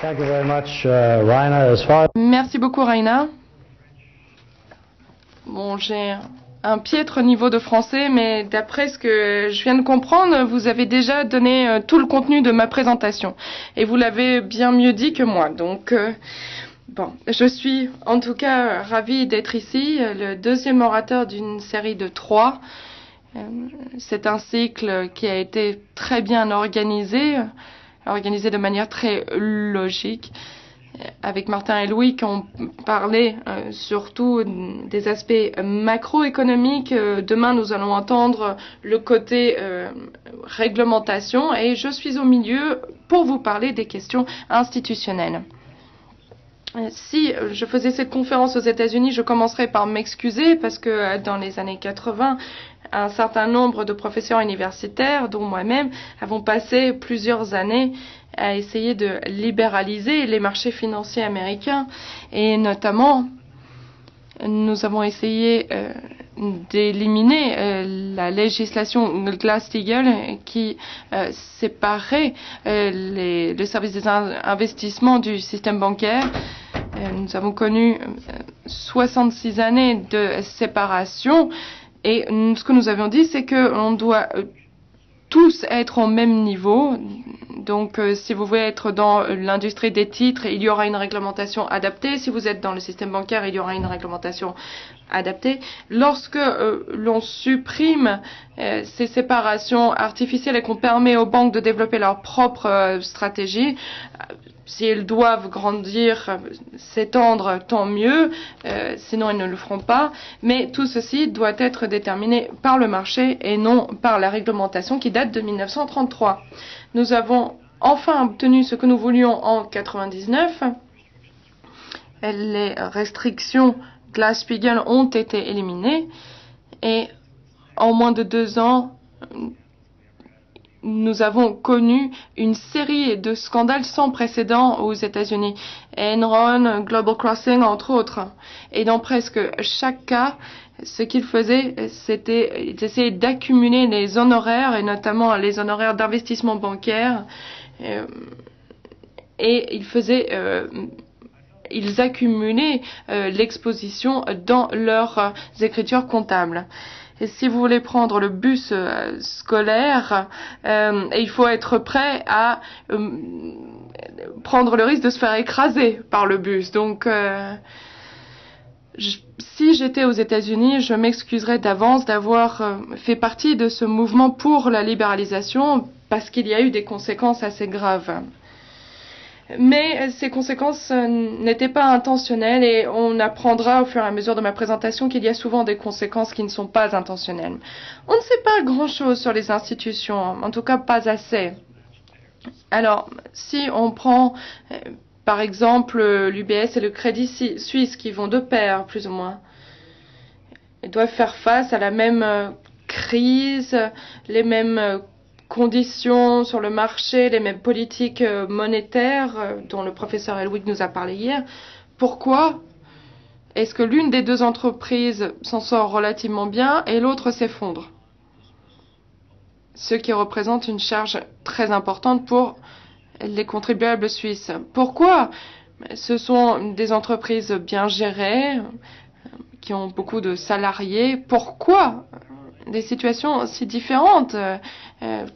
Thank you very much, Raina. Merci beaucoup, Raina. Bon, j'ai un piètre niveau de français, mais d'après ce que je viens de comprendre, vous avez déjà donné tout le contenu de ma présentation. Et vous l'avez bien mieux dit que moi. Donc, bon, je suis en tout cas ravie d'être ici, le deuxième orateur d'une série de 3. C'est un cycle qui a été très bien organisé de manière très logique. Avec Martin et Louis qui ont parlé surtout des aspects macroéconomiques. Demain, nous allons entendre le côté réglementation et je suis au milieu pour vous parler des questions institutionnelles. Si je faisais cette conférence aux États-Unis, je commencerais par m'excuser parce que dans les années 80, un certain nombre de professeurs universitaires, dont moi-même, avons passé plusieurs années à essayer de libéraliser les marchés financiers américains. Et notamment, nous avons essayé d'éliminer la législation Glass-Steagall qui séparait le service des investissements du système bancaire. Nous avons connu 66 années de séparation et ce que nous avions dit, c'est qu'on doit tous être au même niveau. Donc, si vous voulez être dans l'industrie des titres, il y aura une réglementation adaptée. Si vous êtes dans le système bancaire, il y aura une réglementation adaptée. Lorsque l'on supprime ces séparations artificielles et qu'on permet aux banques de développer leur propre stratégie, si elles doivent grandir, s'étendre, tant mieux, sinon elles ne le feront pas. Mais tout ceci doit être déterminé par le marché et non par la réglementation qui date de 1933. Nous avons enfin obtenu ce que nous voulions en 1999. Les restrictions Glass-Steagall ont été éliminées et en moins de 2 ans, nous avons connu une série de scandales sans précédent aux États-Unis. Enron, Global Crossing, entre autres. Et dans presque chaque cas, ce qu'ils faisaient, c'était d'essayer d'accumuler les honoraires, et notamment les honoraires d'investissement bancaire. Et ils accumulaient l'exposition dans leurs écritures comptables. Et si vous voulez prendre le bus scolaire, il faut être prêt à prendre le risque de se faire écraser par le bus. Donc, si j'étais aux États-Unis, je m'excuserais d'avance d'avoir fait partie de ce mouvement pour la libéralisation parce qu'il y a eu des conséquences assez graves. Mais ces conséquences n'étaient pas intentionnelles et on apprendra au fur et à mesure de ma présentation qu'il y a souvent des conséquences qui ne sont pas intentionnelles. On ne sait pas grand-chose sur les institutions, en tout cas pas assez. Alors, si on prend par exemple l'UBS et le Crédit Suisse qui vont de pair, plus ou moins, ils doivent faire face à la même crise, les mêmes conditions sur le marché, les mêmes politiques monétaires dont le professeur Elwick nous a parlé hier. Pourquoi est-ce que l'une des deux entreprises s'en sort relativement bien et l'autre s'effondre? Ce qui représente une charge très importante pour les contribuables suisses. Pourquoi? Ce sont des entreprises bien gérées, qui ont beaucoup de salariés. Pourquoi des situations si différentes,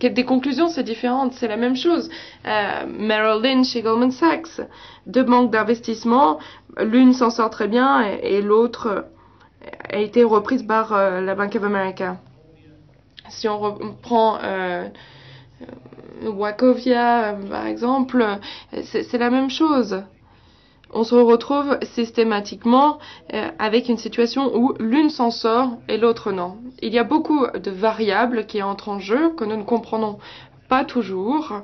des conclusions si différentes? C'est la même chose. Merrill Lynch et Goldman Sachs, deux banques d'investissement, l'une s'en sort très bien et l'autre a été reprise par la Bank of America. Si on reprend Wachovia, par exemple, c'est la même chose. On se retrouve systématiquement avec une situation où l'une s'en sort et l'autre non. Il y a beaucoup de variables qui entrent en jeu que nous ne comprenons pas toujours.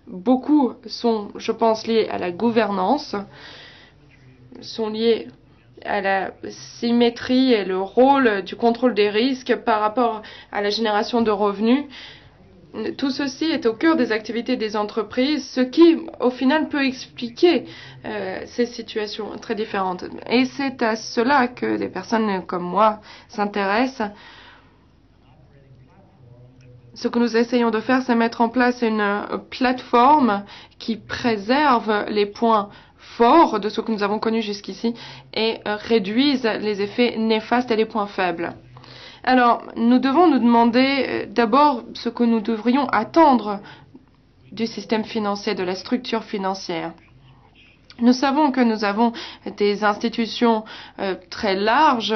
Beaucoup sont, je pense, liés à la gouvernance, sont liés à la symétrie et le rôle du contrôle des risques par rapport à la génération de revenus. Tout ceci est au cœur des activités des entreprises, ce qui, au final, peut expliquer ces situations très différentes. Et c'est à cela que des personnes comme moi s'intéressent. ce que nous essayons de faire, c'est mettre en place une plateforme qui préserve les points forts de ce que nous avons connu jusqu'ici et réduise les effets néfastes et les points faibles. Alors, nous devons nous demander d'abord ce que nous devrions attendre du système financier, de la structure financière. Nous savons que nous avons des institutions très larges,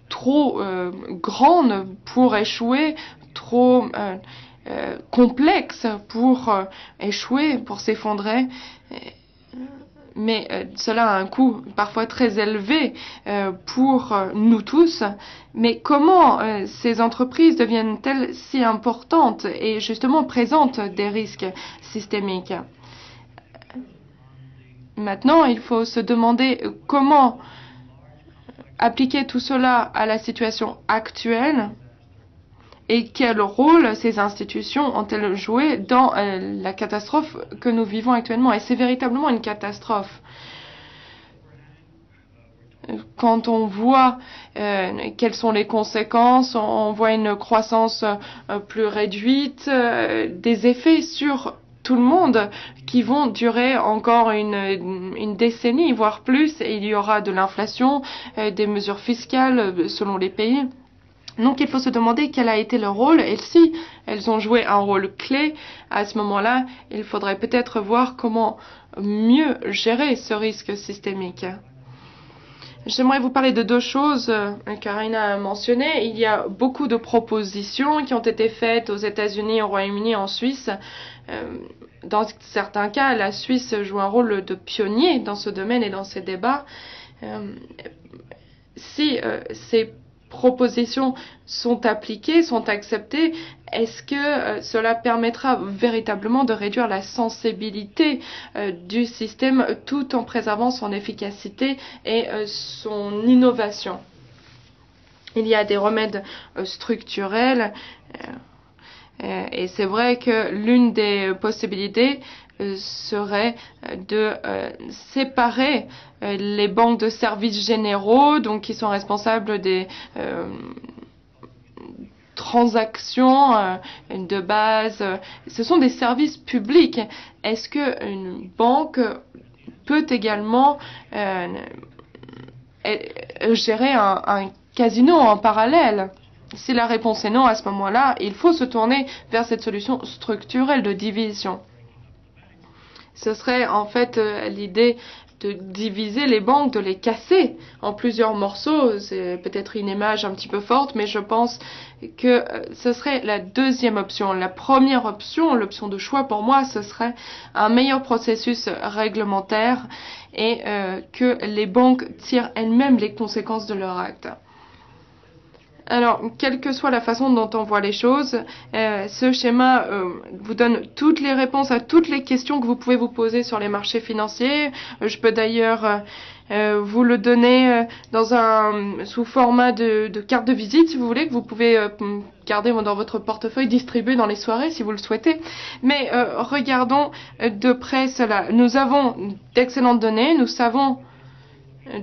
trop grandes pour échouer, trop complexes pour échouer, pour s'effondrer. Mais cela a un coût parfois très élevé pour nous tous. Mais comment ces entreprises deviennent-elles si importantes et justement présentent des risques systémiques? Maintenant, il faut se demander comment appliquer tout cela à la situation actuelle et quel rôle ces institutions ont-elles joué dans la catastrophe que nous vivons actuellement. Et c'est véritablement une catastrophe. Quand on voit quelles sont les conséquences, on voit une croissance plus réduite, des effets sur tout le monde qui vont durer encore une décennie, voire plus, et il y aura de l'inflation, des mesures fiscales selon les pays. Donc il faut se demander quel a été leur rôle et si elles ont joué un rôle clé, à ce moment-là, il faudrait peut-être voir comment mieux gérer ce risque systémique. J'aimerais vous parler de deux choses qu'Arina a mentionnées. Il y a beaucoup de propositions qui ont été faites aux États-Unis, au Royaume-Uni, en Suisse. Dans certains cas, la Suisse joue un rôle de pionnier dans ce domaine et dans ces débats. Si ces propositions sont appliquées, sont acceptées, est-ce que cela permettra véritablement de réduire la sensibilité du système tout en préservant son efficacité et son innovation? Il y a des remèdes structurels et c'est vrai que l'une des possibilités serait de séparer les banques de services généraux, donc qui sont responsables des transactions de base. Ce sont des services publics. Est-ce qu'une banque peut également gérer un casino en parallèle? Si la réponse est non, à ce moment-là, il faut se tourner vers cette solution structurelle de division. Ce serait en fait l'idée de diviser les banques, de les casser en plusieurs morceaux. C'est peut-être une image un petit peu forte, mais je pense que ce serait la deuxième option. La première option, l'option de choix pour moi, ce serait un meilleur processus réglementaire et que les banques tirent elles-mêmes les conséquences de leur acte. Alors, quelle que soit la façon dont on voit les choses, ce schéma vous donne toutes les réponses à toutes les questions que vous pouvez vous poser sur les marchés financiers. Je peux d'ailleurs vous le donner sous format de carte de visite, si vous voulez, que vous pouvez garder dans votre portefeuille, distribuer dans les soirées, si vous le souhaitez. Mais regardons de près cela. Nous avons d'excellentes données, nous savons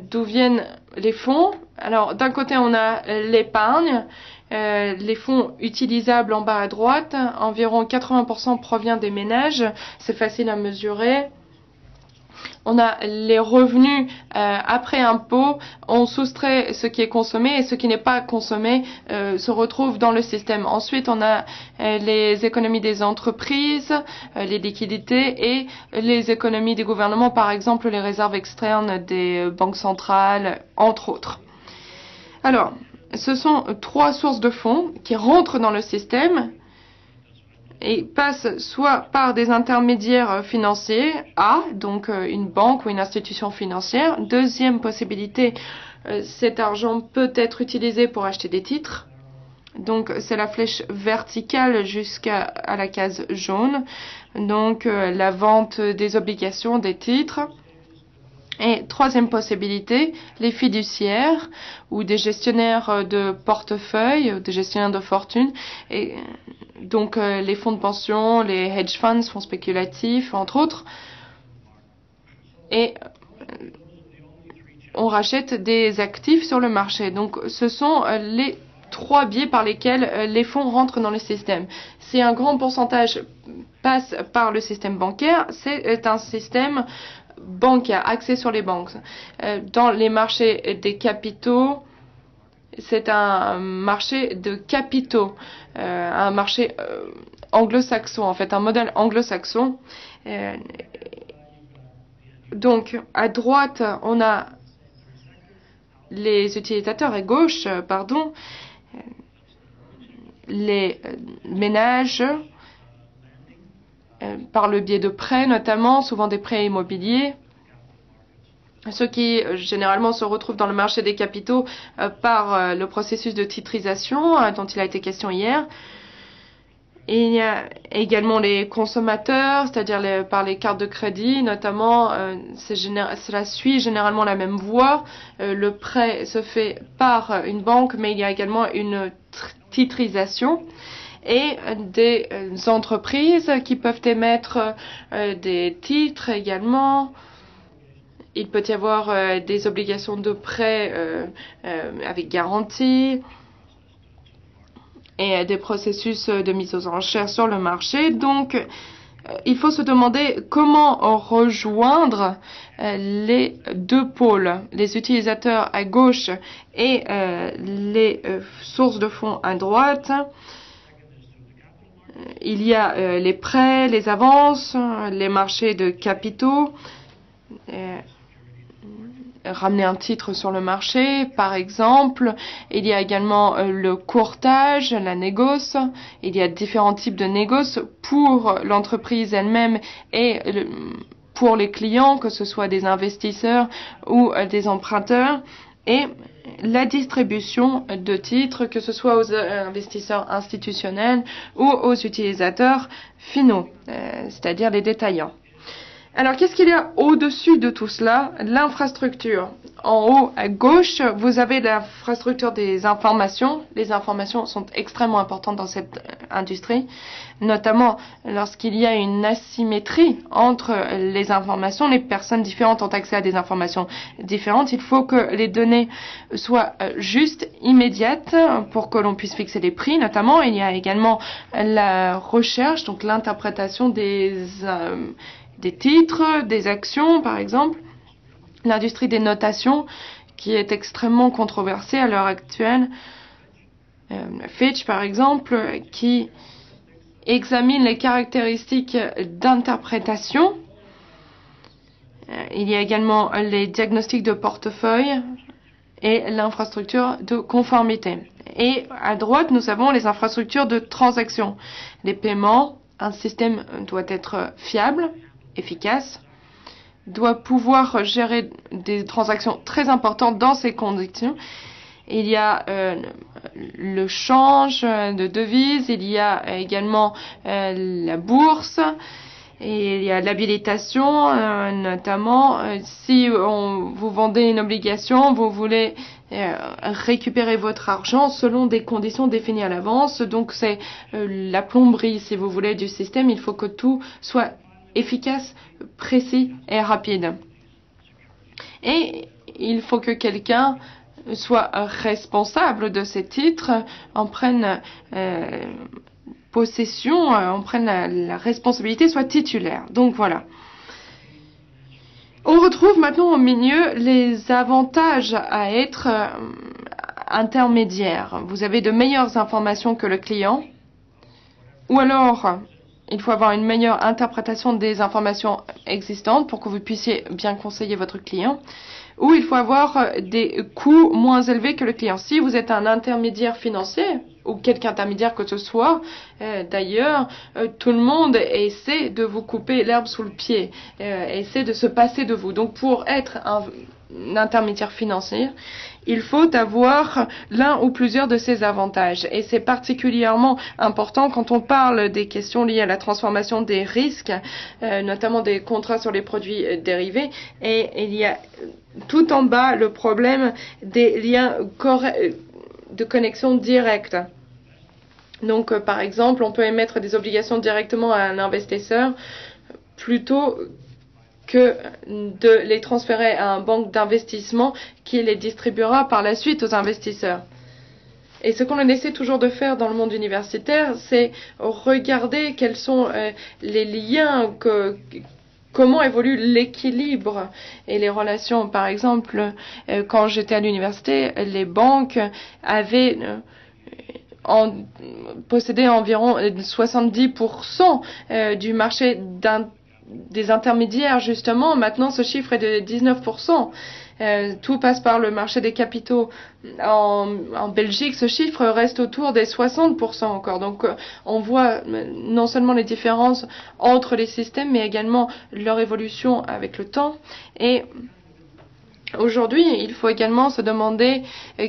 d'où viennent les fonds. Alors, d'un côté, on a l'épargne, les fonds utilisables en bas à droite. Environ 80% provient des ménages. C'est facile à mesurer. On a les revenus après impôt. On soustrait ce qui est consommé et ce qui n'est pas consommé se retrouve dans le système. Ensuite, on a les économies des entreprises, les liquidités et les économies des gouvernements, par exemple les réserves externes des banques centrales, entre autres. Alors, ce sont trois sources de fonds qui rentrent dans le système et passent soit par des intermédiaires financiers, donc une banque ou une institution financière. Deuxième possibilité, cet argent peut être utilisé pour acheter des titres. Donc c'est la flèche verticale jusqu'à la case jaune. Donc la vente des obligations, des titres. Et troisième possibilité, les fiduciaires ou des gestionnaires de portefeuille, des gestionnaires de fortune, et donc les fonds de pension, les hedge funds, fonds spéculatifs, entre autres. Et on rachète des actifs sur le marché. Donc ce sont les 3 biais par lesquels les fonds rentrent dans le système. Si un grand pourcentage passe par le système bancaire, c'est un système bancaire axé sur les banques. Dans les marchés des capitaux, c'est un marché de capitaux, un marché anglo-saxon, en fait, un modèle anglo-saxon. Donc, à droite, on a les utilisateurs, à gauche, les ménages, par le biais de prêts notamment, souvent des prêts immobiliers, ceux qui généralement se retrouvent dans le marché des capitaux par le processus de titrisation dont il a été question hier. Et il y a également les consommateurs, c'est-à-dire par les cartes de crédit, notamment, cela suit généralement la même voie. Le prêt se fait par une banque, mais il y a également une titrisation et des entreprises qui peuvent émettre des titres également. Il peut y avoir des obligations de prêt avec garantie et des processus de mise aux enchères sur le marché. Donc, il faut se demander comment rejoindre les deux pôles, les utilisateurs à gauche et les sources de fonds à droite. Il y a les prêts, les avances, les marchés de capitaux, ramener un titre sur le marché, par exemple. Il y a également le courtage, la négoce. Il y a différents types de négoces pour l'entreprise elle-même et pour les clients, que ce soit des investisseurs ou des emprunteurs. Et la distribution de titres, que ce soit aux investisseurs institutionnels ou aux utilisateurs finaux, c'est-à-dire les détaillants. Alors, qu'est-ce qu'il y a au-dessus de tout cela? L'infrastructure. En haut, à gauche, vous avez l'infrastructure des informations. Les informations sont extrêmement importantes dans cette industrie, notamment lorsqu'il y a une asymétrie entre les informations. Les personnes différentes ont accès à des informations différentes. Il faut que les données soient justes, immédiates, pour que l'on puisse fixer les prix, notamment. Il y a également la recherche, donc l'interprétation des titres, des actions, par exemple. L'industrie des notations, qui est extrêmement controversée à l'heure actuelle. Fitch, par exemple, qui examine les caractéristiques d'interprétation. Il y a également les diagnostics de portefeuille et l'infrastructure de conformité. Et à droite, nous avons les infrastructures de transaction. Les paiements, un système doit être fiable, efficace, doit pouvoir gérer des transactions très importantes dans ces conditions. Il y a le change de devises, il y a également la bourse, et il y a l'habilitation, notamment si vous vendez une obligation, vous voulez récupérer votre argent selon des conditions définies à l'avance. Donc c'est la plomberie, si vous voulez, du système. Il faut que tout soit efficace, précis et rapide. Et il faut que quelqu'un soit responsable de ces titres, en prenne possession, en prenne la responsabilité, soit titulaire. Donc voilà. On retrouve maintenant au milieu les avantages à être intermédiaire. Vous avez de meilleures informations que le client, ou alors il faut avoir une meilleure interprétation des informations existantes pour que vous puissiez bien conseiller votre client. Ou il faut avoir des coûts moins élevés que le client. Si vous êtes un intermédiaire financier, ou quelque intermédiaire que ce soit, d'ailleurs, tout le monde essaie de vous couper l'herbe sous le pied, essaie de se passer de vous. Donc pour être un intermédiaire financier, il faut avoir l'un ou plusieurs de ces avantages. Et c'est particulièrement important quand on parle des questions liées à la transformation des risques, notamment des contrats sur les produits dérivés. Et il y a tout en bas le problème des liens de connexion directe. Donc, par exemple, on peut émettre des obligations directement à un investisseur plutôt que de les transférer à une banque d'investissement qui les distribuera par la suite aux investisseurs. Et ce qu'on essaie toujours de faire dans le monde universitaire, c'est regarder quels sont les liens, comment évolue l'équilibre et les relations. Par exemple, quand j'étais à l'université, les banques avaient possédaient environ 70% du marché des intermédiaires, justement. Maintenant, ce chiffre est de 19%. Tout passe par le marché des capitaux. En Belgique, ce chiffre reste autour des 60% encore. Donc, on voit non seulement les différences entre les systèmes, mais également leur évolution avec le temps. Et aujourd'hui, il faut également se demander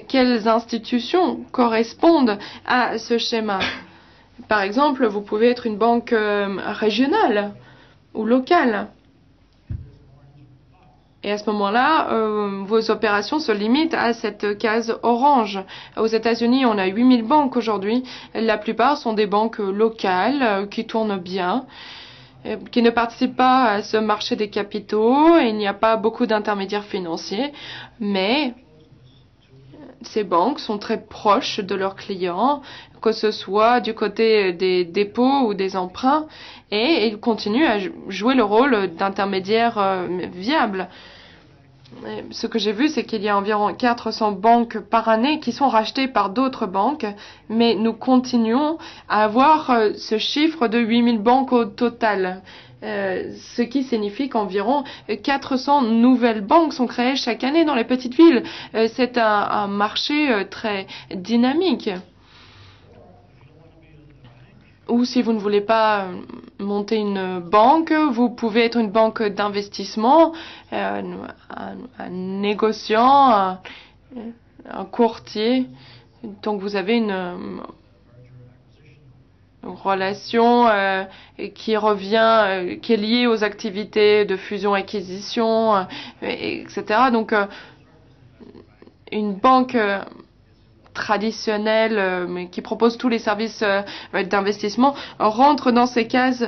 quelles institutions correspondent à ce schéma. Par exemple, vous pouvez être une banque régionale ou locale. Et à ce moment-là, vos opérations se limitent à cette case orange. Aux États-Unis, on a 8000 banques aujourd'hui. La plupart sont des banques locales qui tournent bien, qui ne participent pas à ce marché des capitaux. Il n'y a pas beaucoup d'intermédiaires financiers, mais ces banques sont très proches de leurs clients, que ce soit du côté des dépôts ou des emprunts, et ils continuent à jouer le rôle d'intermédiaires viables. Ce que j'ai vu, c'est qu'il y a environ 400 banques par année qui sont rachetées par d'autres banques, mais nous continuons à avoir ce chiffre de 8000 banques au total. Ce qui signifie qu'environ 400 nouvelles banques sont créées chaque année dans les petites villes. C'est un marché très dynamique. Ou si vous ne voulez pas monter une banque, vous pouvez être une banque d'investissement, un négociant, un courtier. Donc vous avez une relation qui revient, qui est liée aux activités de fusion-acquisition, etc. Donc une banque traditionnelle, mais qui propose tous les services d'investissement, rentre dans ces cases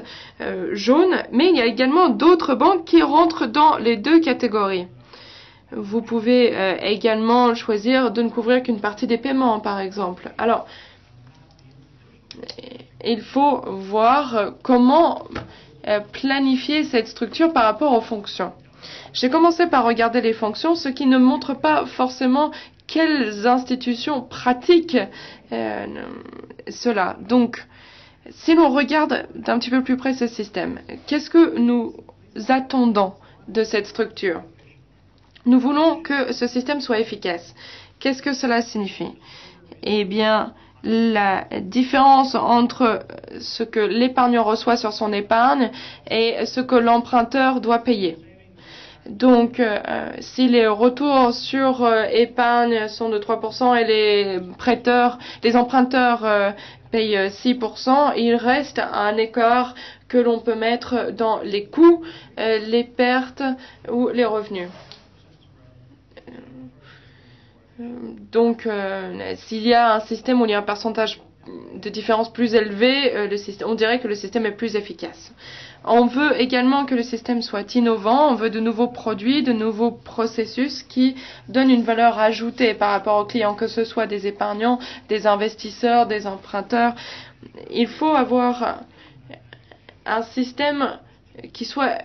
jaunes, mais il y a également d'autres banques qui rentrent dans les deux catégories. Vous pouvez également choisir de ne couvrir qu'une partie des paiements, par exemple. Alors, il faut voir comment planifier cette structure par rapport aux fonctions. J'ai commencé par regarder les fonctions, ce qui ne montre pas forcément quelles institutions pratiquent cela. Donc, si l'on regarde d'un petit peu plus près ce système, qu'est-ce que nous attendons de cette structure? Nous voulons que ce système soit efficace. Qu'est-ce que cela signifie? Eh bien, la différence entre ce que l'épargnant reçoit sur son épargne et ce que l'emprunteur doit payer. Donc, si les retours sur épargne sont de 3% et les emprunteurs payent 6%, il reste un écart que l'on peut mettre dans les coûts, les pertes ou les revenus. Donc, s'il y a un système où il y a un pourcentage de différence plus élevé, on dirait que le système est plus efficace. On veut également que le système soit innovant, on veut de nouveaux produits, de nouveaux processus qui donnent une valeur ajoutée par rapport aux clients, que ce soit des épargnants, des investisseurs, des emprunteurs. Il faut avoir un système qui soit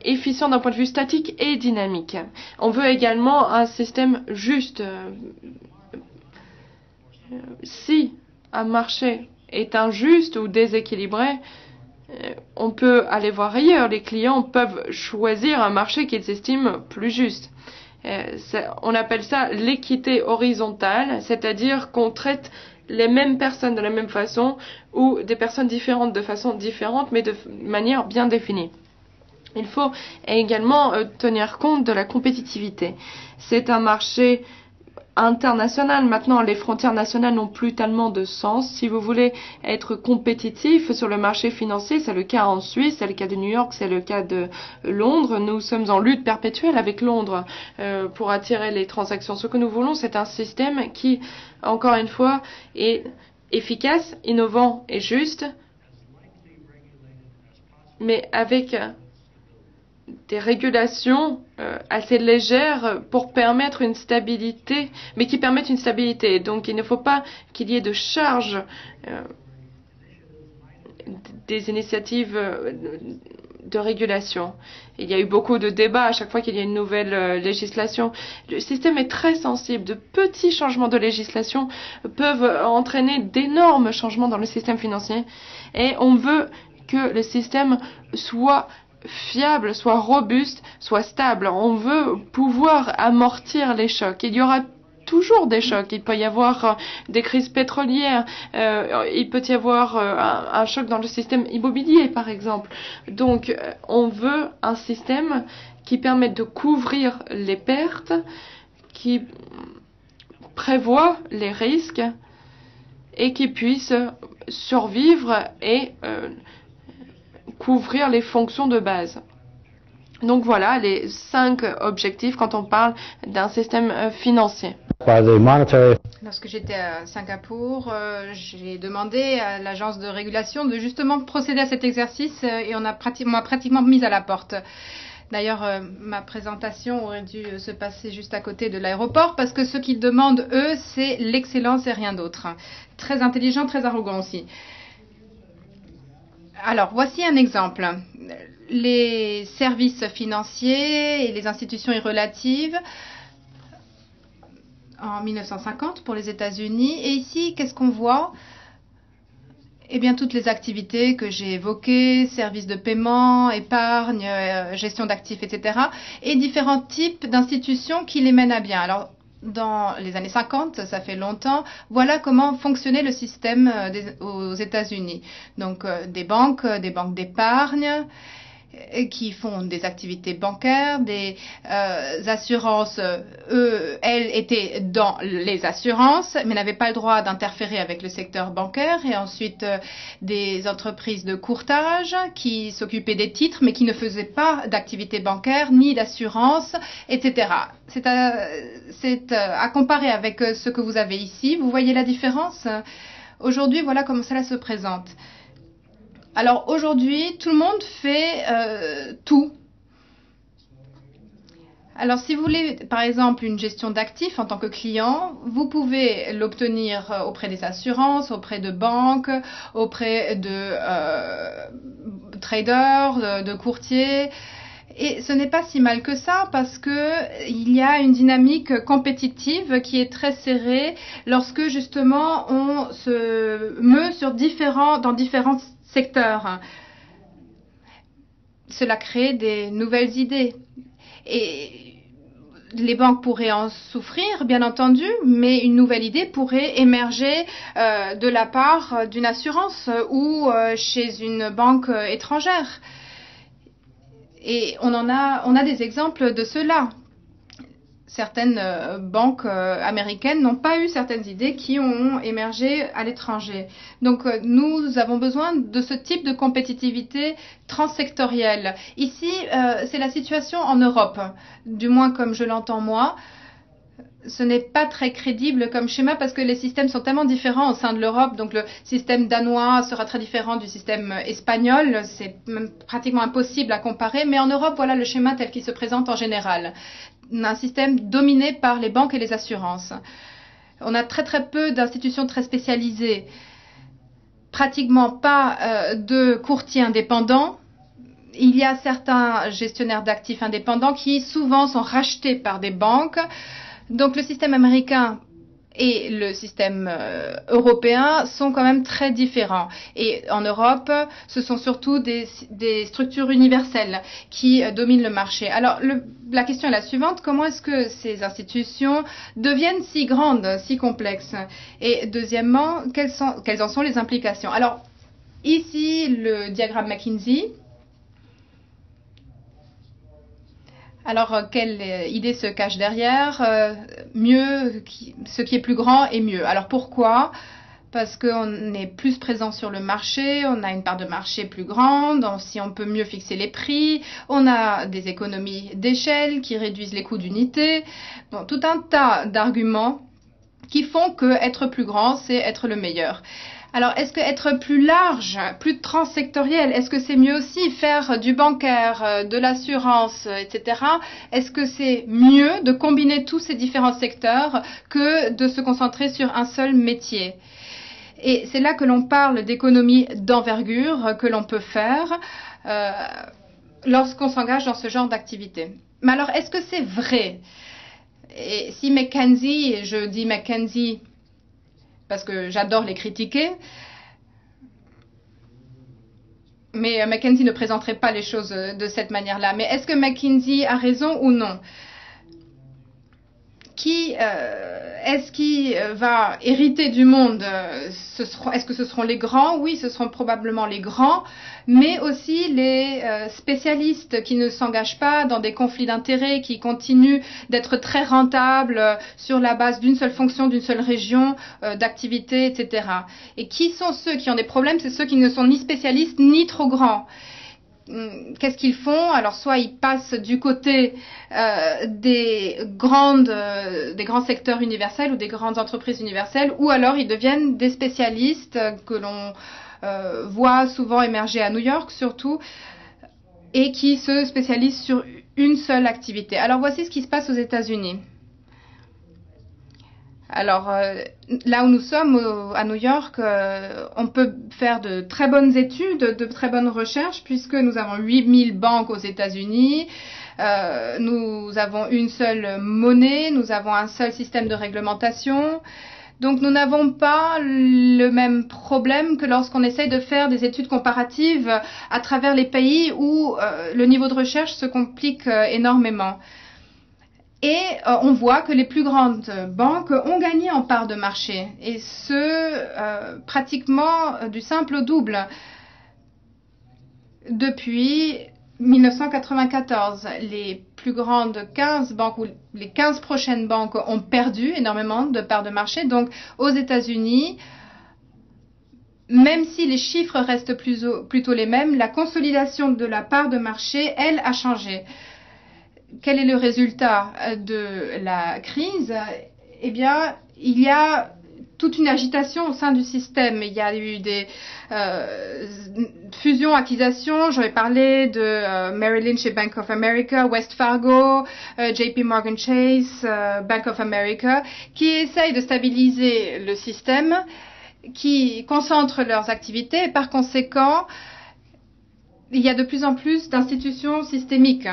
efficient d'un point de vue statique et dynamique. On veut également un système juste. Si un marché est injuste ou déséquilibré, on peut aller voir ailleurs. Les clients peuvent choisir un marché qu'ils estiment plus juste. On appelle ça l'équité horizontale, c'est-à-dire qu'on traite les mêmes personnes de la même façon ou des personnes différentes de façon différente, mais de manière bien définie. Il faut également tenir compte de la compétitivité. C'est un marché international. Maintenant, les frontières nationales n'ont plus tellement de sens. Si vous voulez être compétitif sur le marché financier, c'est le cas en Suisse, c'est le cas de New York, c'est le cas de Londres. Nous sommes en lutte perpétuelle avec Londres pour attirer les transactions. Ce que nous voulons, c'est un système qui, encore une fois, est efficace, innovant et juste, mais avec des régulations assez légères pour permettre une stabilité, mais qui permettent une stabilité. Donc il ne faut pas qu'il y ait de charge des initiatives de régulation. Il y a eu beaucoup de débats à chaque fois qu'il y a une nouvelle législation. Le système est très sensible. De petits changements de législation peuvent entraîner d'énormes changements dans le système financier. Et on veut que le système soit fiable, soit robuste, soit stable. On veut pouvoir amortir les chocs. Il y aura toujours des chocs. Il peut y avoir des crises pétrolières, il peut y avoir un choc dans le système immobilier, par exemple. Donc, on veut un système qui permette de couvrir les pertes, qui prévoit les risques et qui puisse survivre et couvrir les fonctions de base. Donc voilà les 5 objectifs quand on parle d'un système financier. Lorsque j'étais à Singapour, j'ai demandé à l'agence de régulation de justement procéder à cet exercice et on m'a pratiquement mise à la porte. D'ailleurs, ma présentation aurait dû se passer juste à côté de l'aéroport parce que ce qu'ils demandent, eux, c'est l'excellence et rien d'autre. Très intelligent, très arrogant aussi. Alors, voici un exemple. Les services financiers et les institutions y relatives en 1950 pour les États-Unis. Et ici, qu'est-ce qu'on voit? Eh bien, toutes les activités que j'ai évoquées, services de paiement, épargne, gestion d'actifs, etc. Et différents types d'institutions qui les mènent à bien. Alors, dans les années 50, ça fait longtemps, voilà comment fonctionnait le système aux États-Unis. Donc, des banques d'épargne qui font des activités bancaires, des assurances, elles étaient dans les assurances, mais n'avaient pas le droit d'interférer avec le secteur bancaire. Et ensuite, des entreprises de courtage qui s'occupaient des titres, mais qui ne faisaient pas d'activité bancaire, ni d'assurance, etc. C'est à comparer avec ce que vous avez ici. Vous voyez la différence? Aujourd'hui, voilà comment cela se présente. Alors aujourd'hui, tout le monde fait tout. Alors si vous voulez, par exemple, une gestion d'actifs en tant que client, vous pouvez l'obtenir auprès des assurances, auprès de banques, auprès de traders, de courtiers. Et ce n'est pas si mal que ça parce que il y a une dynamique compétitive qui est très serrée lorsque justement on se meut dans différents secteurs. Cela crée des nouvelles idées. Et les banques pourraient en souffrir, bien entendu, mais une nouvelle idée pourrait émerger de la part d'une assurance ou chez une banque étrangère. Et on a des exemples de cela. Certaines banques américaines n'ont pas eu certaines idées qui ont émergé à l'étranger. Donc nous avons besoin de ce type de compétitivité transsectorielle. Ici, c'est la situation en Europe, du moins comme je l'entends moi. Ce n'est pas très crédible comme schéma parce que les systèmes sont tellement différents au sein de l'Europe. Donc le système danois sera très différent du système espagnol. C'est même pratiquement impossible à comparer. Mais en Europe, voilà le schéma tel qu'il se présente en général. Un système dominé par les banques et les assurances. On a très peu d'institutions très spécialisées. Pratiquement pas de courtiers indépendants. Il y a certains gestionnaires d'actifs indépendants qui souvent sont rachetés par des banques. Donc le système américain et le système européen sont quand même très différents. Et en Europe, ce sont surtout des structures universelles qui dominent le marché. Alors la question est la suivante, comment est-ce que ces institutions deviennent si grandes, si complexes? Et deuxièmement, quelles en sont les implications? Alors ici, le diagramme McKinsey. Alors, quelle idée se cache derrière? Ce qui est plus grand est mieux. Alors, pourquoi? Parce qu'on est plus présent sur le marché, on a une part de marché plus grande, si on peut mieux fixer les prix, on a des économies d'échelle qui réduisent les coûts d'unité. Bon, tout un tas d'arguments qui font que être plus grand, c'est être le meilleur. Alors, est-ce que être plus large, plus transsectoriel, est-ce que c'est mieux aussi faire du bancaire, de l'assurance, etc. Est-ce que c'est mieux de combiner tous ces différents secteurs que de se concentrer sur un seul métier? Et c'est là que l'on parle d'économie d'envergure que l'on peut faire lorsqu'on s'engage dans ce genre d'activité. Mais alors, est-ce que c'est vrai? Et si McKinsey, et je dis McKinsey parce que j'adore les critiquer, mais McKinsey ne présenterait pas les choses de cette manière-là. Mais est-ce que McKinsey a raison ou non? Est-ce qui va hériter du monde? Est-ce que ce seront les grands? Oui, ce seront probablement les grands, mais aussi les spécialistes qui ne s'engagent pas dans des conflits d'intérêts, qui continuent d'être très rentables sur la base d'une seule fonction, d'une seule région d'activité, etc. Et qui sont ceux qui ont des problèmes? C'est ceux qui ne sont ni spécialistes ni trop grands. Qu'est-ce qu'ils font? Alors, soit ils passent du côté des grands secteurs universels ou des grandes entreprises universelles, ou alors ils deviennent des spécialistes que l'on voit souvent émerger à New York surtout, et qui se spécialisent sur une seule activité. Alors, voici ce qui se passe aux États-Unis. Alors, là où nous sommes, à New York, on peut faire de très bonnes études, de très bonnes recherches, puisque nous avons 8000 banques aux États-Unis, nous avons une seule monnaie, nous avons un seul système de réglementation. Donc, nous n'avons pas le même problème que lorsqu'on essaye de faire des études comparatives à travers les pays où le niveau de recherche se complique énormément. Et on voit que les plus grandes banques ont gagné en part de marché, et ce, pratiquement du simple au double, depuis 1994. Les plus grandes 15 banques, ou les 15 prochaines banques, ont perdu énormément de part de marché. Donc, aux États-Unis, même si les chiffres restent plutôt les mêmes, la consolidation de la part de marché, elle, a changé. Quel est le résultat de la crise? Eh bien, il y a toute une agitation au sein du système. Il y a eu des fusions, acquisitions. J'avais parlé de Merrill Lynch et Bank of America, Wells Fargo, JP Morgan Chase, Bank of America, qui essayent de stabiliser le système, qui concentrent leurs activités. Et par conséquent, il y a de plus en plus d'institutions systémiques.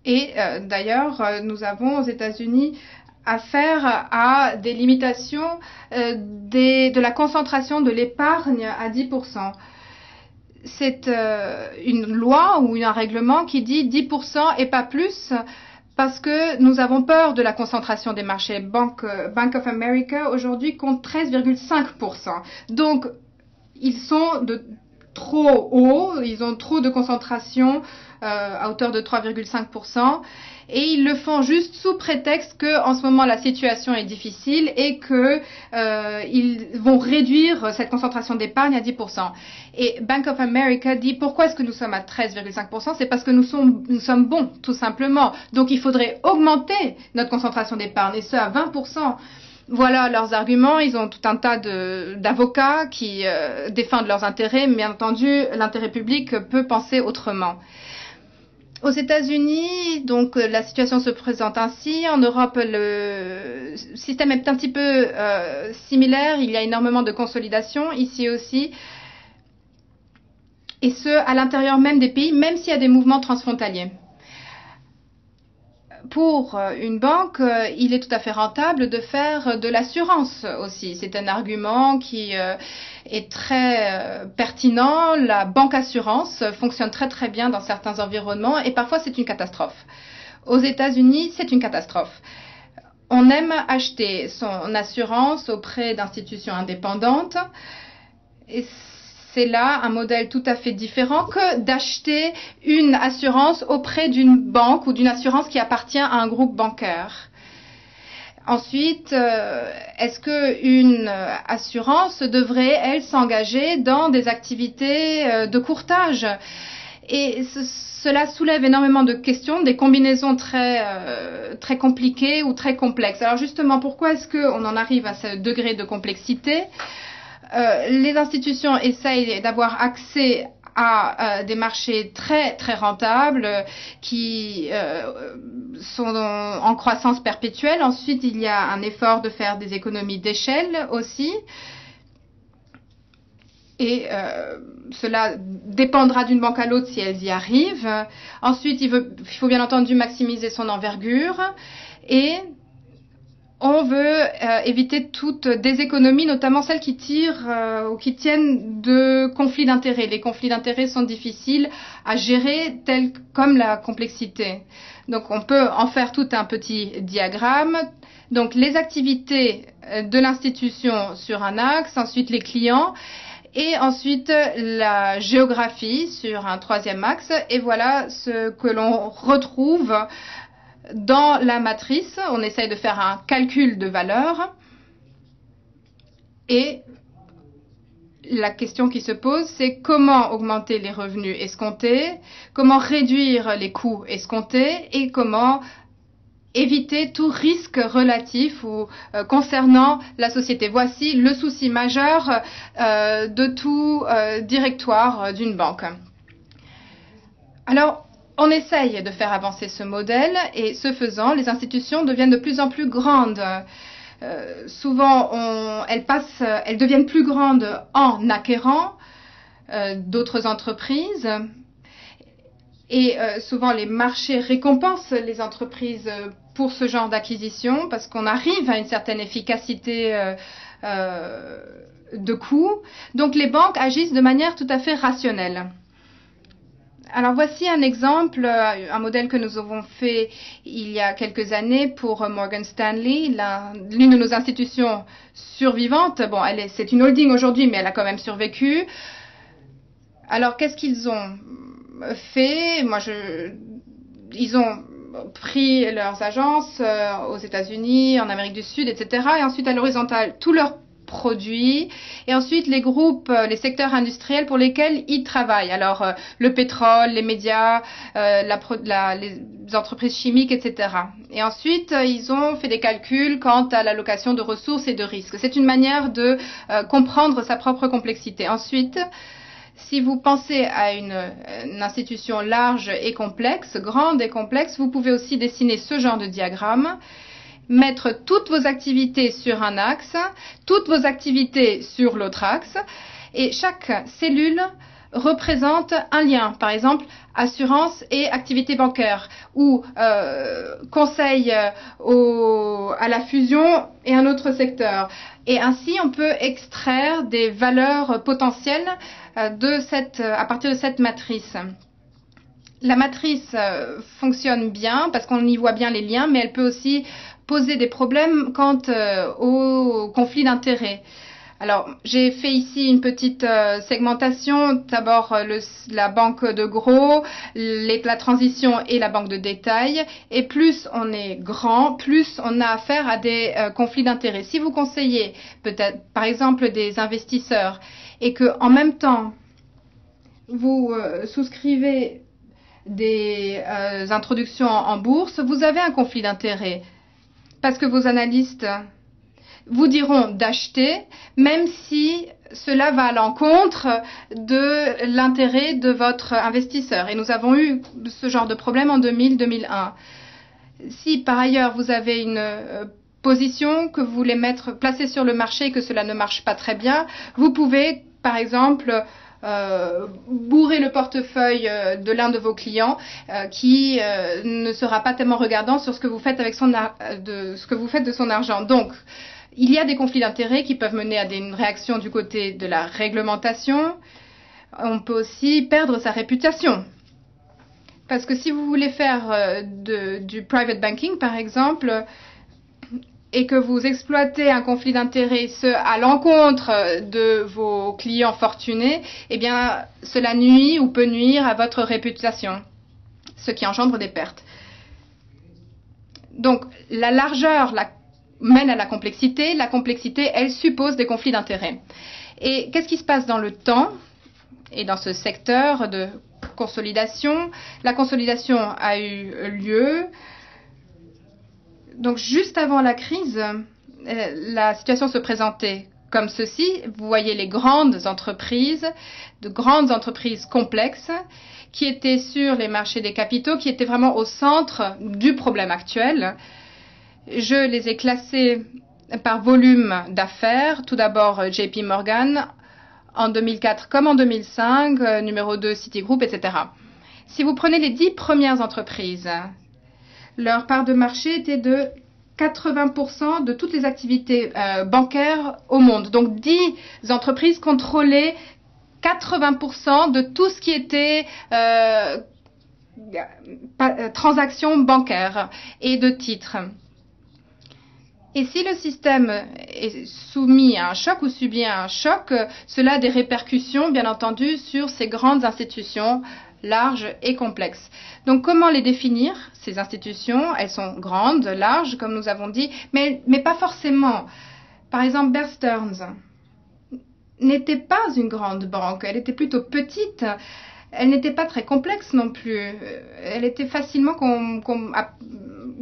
Et d'ailleurs, nous avons aux États-Unis affaire à des limitations de la concentration de l'épargne à 10%. C'est une loi ou un règlement qui dit 10% et pas plus, parce que nous avons peur de la concentration des marchés. Bank of America aujourd'hui compte 13,5%. Donc, ils sont de trop hauts, ils ont trop de concentration à hauteur de 3,5%, et ils le font juste sous prétexte que en ce moment la situation est difficile et que ils vont réduire cette concentration d'épargne à 10%. Et Bank of America dit pourquoi est-ce que nous sommes à 13,5%? C'est parce que nous sommes bons, tout simplement. Donc il faudrait augmenter notre concentration d'épargne, et ce à 20%. Voilà leurs arguments. Ils ont tout un tas d'avocats qui défendent leurs intérêts. Mais bien entendu, l'intérêt public peut penser autrement. Aux États-Unis, donc la situation se présente ainsi. En Europe, le système est un petit peu similaire. Il y a énormément de consolidation ici aussi. Et ce, à l'intérieur même des pays, même s'il y a des mouvements transfrontaliers. Pour une banque, il est tout à fait rentable de faire de l'assurance aussi. C'est un argument qui est très pertinent. La banque assurance fonctionne très très bien dans certains environnements, et parfois c'est une catastrophe. Aux États-Unis, c'est une catastrophe. On aime acheter son assurance auprès d'institutions indépendantes, et c'est là un modèle tout à fait différent que d'acheter une assurance auprès d'une banque ou d'une assurance qui appartient à un groupe bancaire. Ensuite, est-ce qu'une assurance devrait, elle, s'engager dans des activités de courtage? Et cela soulève énormément de questions, des combinaisons très compliquées ou très complexes. Alors justement, pourquoi est-ce qu'on en arrive à ce degré de complexité? Les institutions essayent d'avoir accès à des marchés très très rentables qui sont en croissance perpétuelle. Ensuite, il y a un effort de faire des économies d'échelle aussi. Et cela dépendra d'une banque à l'autre si elles y arrivent. Ensuite, il faut bien entendu maximiser son envergure. Et on veut éviter toutes des économies, notamment celles qui tirent ou qui tiennent de conflits d'intérêts. Les conflits d'intérêts sont difficiles à gérer, tels comme la complexité. Donc on peut en faire tout un petit diagramme. Donc les activités de l'institution sur un axe, ensuite les clients, et ensuite la géographie sur un troisième axe. Et voilà ce que l'on retrouve dans la matrice. On essaye de faire un calcul de valeur. Et la question qui se pose, c'est comment augmenter les revenus escomptés, comment réduire les coûts escomptés et comment éviter tout risque relatif ou concernant la société. Voici le souci majeur de tout directoire d'une banque. Alors, on essaye de faire avancer ce modèle et ce faisant, les institutions deviennent de plus en plus grandes. Souvent, elles deviennent plus grandes en acquérant d'autres entreprises. Et souvent, les marchés récompensent les entreprises pour ce genre d'acquisition parce qu'on arrive à une certaine efficacité de coût. Donc, les banques agissent de manière tout à fait rationnelle. Alors, voici un exemple, un modèle que nous avons fait il y a quelques années pour Morgan Stanley, l'une de nos institutions survivantes. Bon, c'est une holding aujourd'hui, mais elle a quand même survécu. Alors, qu'est-ce qu'ils ont fait? Ils ont pris leurs agences aux États-Unis, en Amérique du Sud, etc. Et ensuite, à l'horizontale, tous leurs produits. Et ensuite, les groupes, les secteurs industriels pour lesquels ils travaillent. Alors, le pétrole, les médias, les entreprises chimiques, etc. Et ensuite, ils ont fait des calculs quant à l'allocation de ressources et de risques. C'est une manière de comprendre sa propre complexité. Ensuite, si vous pensez à une institution large et complexe, grande et complexe, vous pouvez aussi dessiner ce genre de diagramme, mettre toutes vos activités sur un axe, toutes vos activités sur l'autre axe, et chaque cellule représente un lien, par exemple assurance et activité bancaire, ou conseil à la fusion et un autre secteur. Et ainsi, on peut extraire des valeurs potentielles à partir de cette matrice. La matrice fonctionne bien parce qu'on y voit bien les liens, mais elle peut aussi poser des problèmes quant au conflit d'intérêts. Alors, j'ai fait ici une petite segmentation. D'abord, la banque de gros, la transition et la banque de détail. Et plus on est grand, plus on a affaire à des conflits d'intérêts. Si vous conseillez peut-être, par exemple, des investisseurs et que en même temps, vous souscrivez des introductions en bourse, vous avez un conflit d'intérêts. Parce que vos analystes vous diront d'acheter, même si cela va à l'encontre de l'intérêt de votre investisseur. Et nous avons eu ce genre de problème en 2000-2001. Si par ailleurs vous avez une position que vous voulez placer sur le marché et que cela ne marche pas très bien, vous pouvez par exemple bourrer le portefeuille de l'un de vos clients qui ne sera pas tellement regardant sur ce que vous faites de son argent. Donc, il y a des conflits d'intérêts qui peuvent mener à une réaction du côté de la réglementation. On peut aussi perdre sa réputation. Parce que si vous voulez faire du private banking, par exemple, et que vous exploitez un conflit d'intérêts à l'encontre de vos clients fortunés, eh bien, cela nuit ou peut nuire à votre réputation, ce qui engendre des pertes. Donc, la largeur mène à la complexité, elle suppose des conflits d'intérêts. Et qu'est-ce qui se passe dans le temps et dans ce secteur de consolidation. La consolidation a eu lieu. Donc, juste avant la crise, la situation se présentait comme ceci. Vous voyez les grandes entreprises, de grandes entreprises complexes qui étaient sur les marchés des capitaux, qui étaient vraiment au centre du problème actuel. Je les ai classées par volume d'affaires. Tout d'abord, JP Morgan, en 2004 comme en 2005, numéro 2, Citigroup, etc. Si vous prenez les 10 premières entreprises, leur part de marché était de 80% de toutes les activités bancaires au monde. Donc 10 entreprises contrôlaient 80% de tout ce qui était transactions bancaires et de titres. Et si le système est soumis à un choc ou subit un choc, cela a des répercussions, bien entendu, sur ces grandes institutions larges et complexes. Donc, comment les définir, ces institutions? Elles sont grandes, larges, comme nous avons dit, mais pas forcément. Par exemple, Bear Stearns n'était pas une grande banque, elle était plutôt petite. Elle n'était pas très complexe non plus. Elle était facilement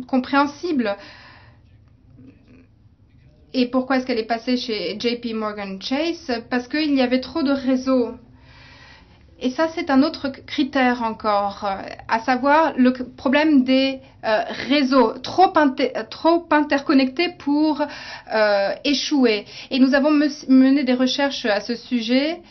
compréhensible. Et pourquoi est-ce qu'elle est passée chez JP Morgan Chase? Parce qu'il y avait trop de réseaux. Et ça, c'est un autre critère encore, à savoir le problème des réseaux trop interconnectés pour échouer. Et nous avons mené des recherches à ce sujet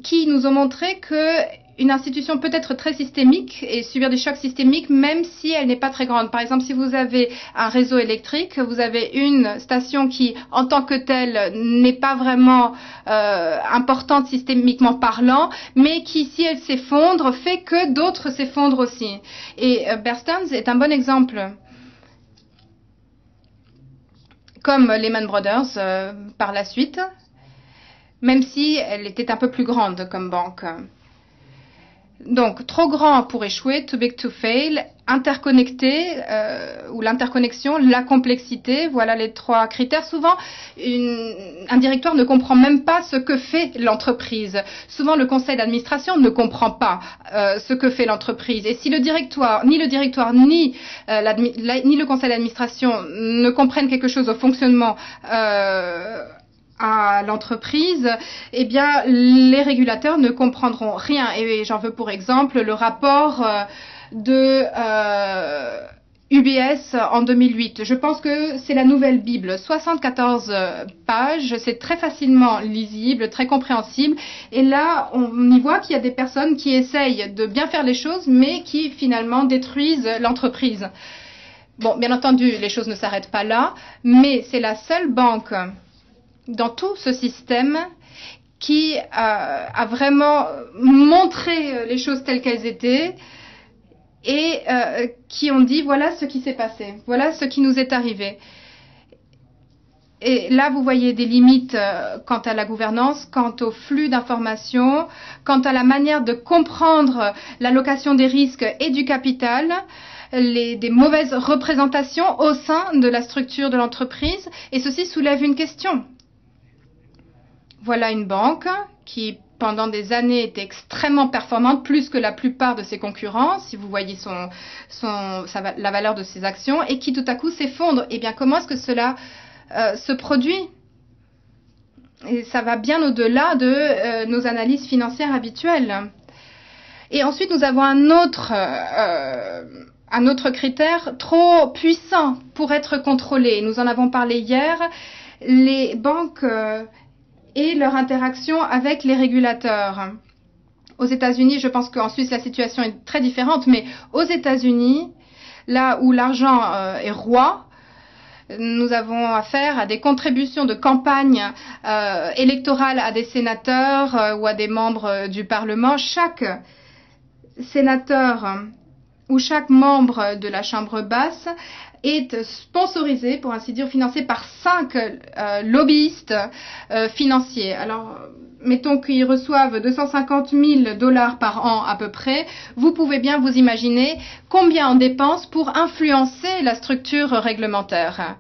qui nous ont montré qu'une institution peut être très systémique et subir des chocs systémiques même si elle n'est pas très grande. Par exemple, si vous avez un réseau électrique, vous avez une station qui, en tant que telle, n'est pas vraiment importante systémiquement parlant, mais qui, si elle s'effondre, fait que d'autres s'effondrent aussi. Et Bear Stearns est un bon exemple. Comme Lehman Brothers par la suite, même si elle était un peu plus grande comme banque. Donc, trop grand pour échouer, too big to fail, interconnecté, ou l'interconnexion, la complexité, voilà les trois critères. Souvent, un directoire ne comprend même pas ce que fait l'entreprise. Souvent, le conseil d'administration ne comprend pas ce que fait l'entreprise. Et si ni le directoire, ni le conseil d'administration ne comprennent quelque chose au fonctionnement à l'entreprise, eh bien, les régulateurs ne comprendront rien. Et j'en veux pour exemple le rapport de UBS en 2008. Je pense que c'est la nouvelle Bible. 74 pages, c'est très facilement lisible, très compréhensible. Et là, on y voit qu'il y a des personnes qui essayent de bien faire les choses, mais qui finalement détruisent l'entreprise. Bon, bien entendu, les choses ne s'arrêtent pas là, mais c'est la seule banque dans tout ce système qui a vraiment montré les choses telles qu'elles étaient et qui ont dit voilà ce qui s'est passé, voilà ce qui nous est arrivé. Et là, vous voyez des limites quant à la gouvernance, quant au flux d'informations, quant à la manière de comprendre l'allocation des risques et du capital, des mauvaises représentations au sein de la structure de l'entreprise. Et ceci soulève une question. Voilà une banque qui, pendant des années, était extrêmement performante, plus que la plupart de ses concurrents, si vous voyez la valeur de ses actions, et qui tout à coup s'effondre. Eh bien, comment est-ce que cela se produit? Et ça va bien au-delà de nos analyses financières habituelles. Et ensuite, nous avons un autre critère trop puissant pour être contrôlé. Nous en avons parlé hier. Les banques et leur interaction avec les régulateurs. Aux États-Unis, je pense qu'en Suisse, la situation est très différente, mais aux États-Unis, là où l'argent est roi, nous avons affaire à des contributions de campagne électorale à des sénateurs ou à des membres du Parlement. Chaque sénateur ou chaque membre de la Chambre basse est sponsorisé, pour ainsi dire, financé par 5 lobbyistes financiers. Alors, mettons qu'ils reçoivent 250 000 $ par an à peu près. Vous pouvez bien vous imaginer combien on dépense pour influencer la structure réglementaire.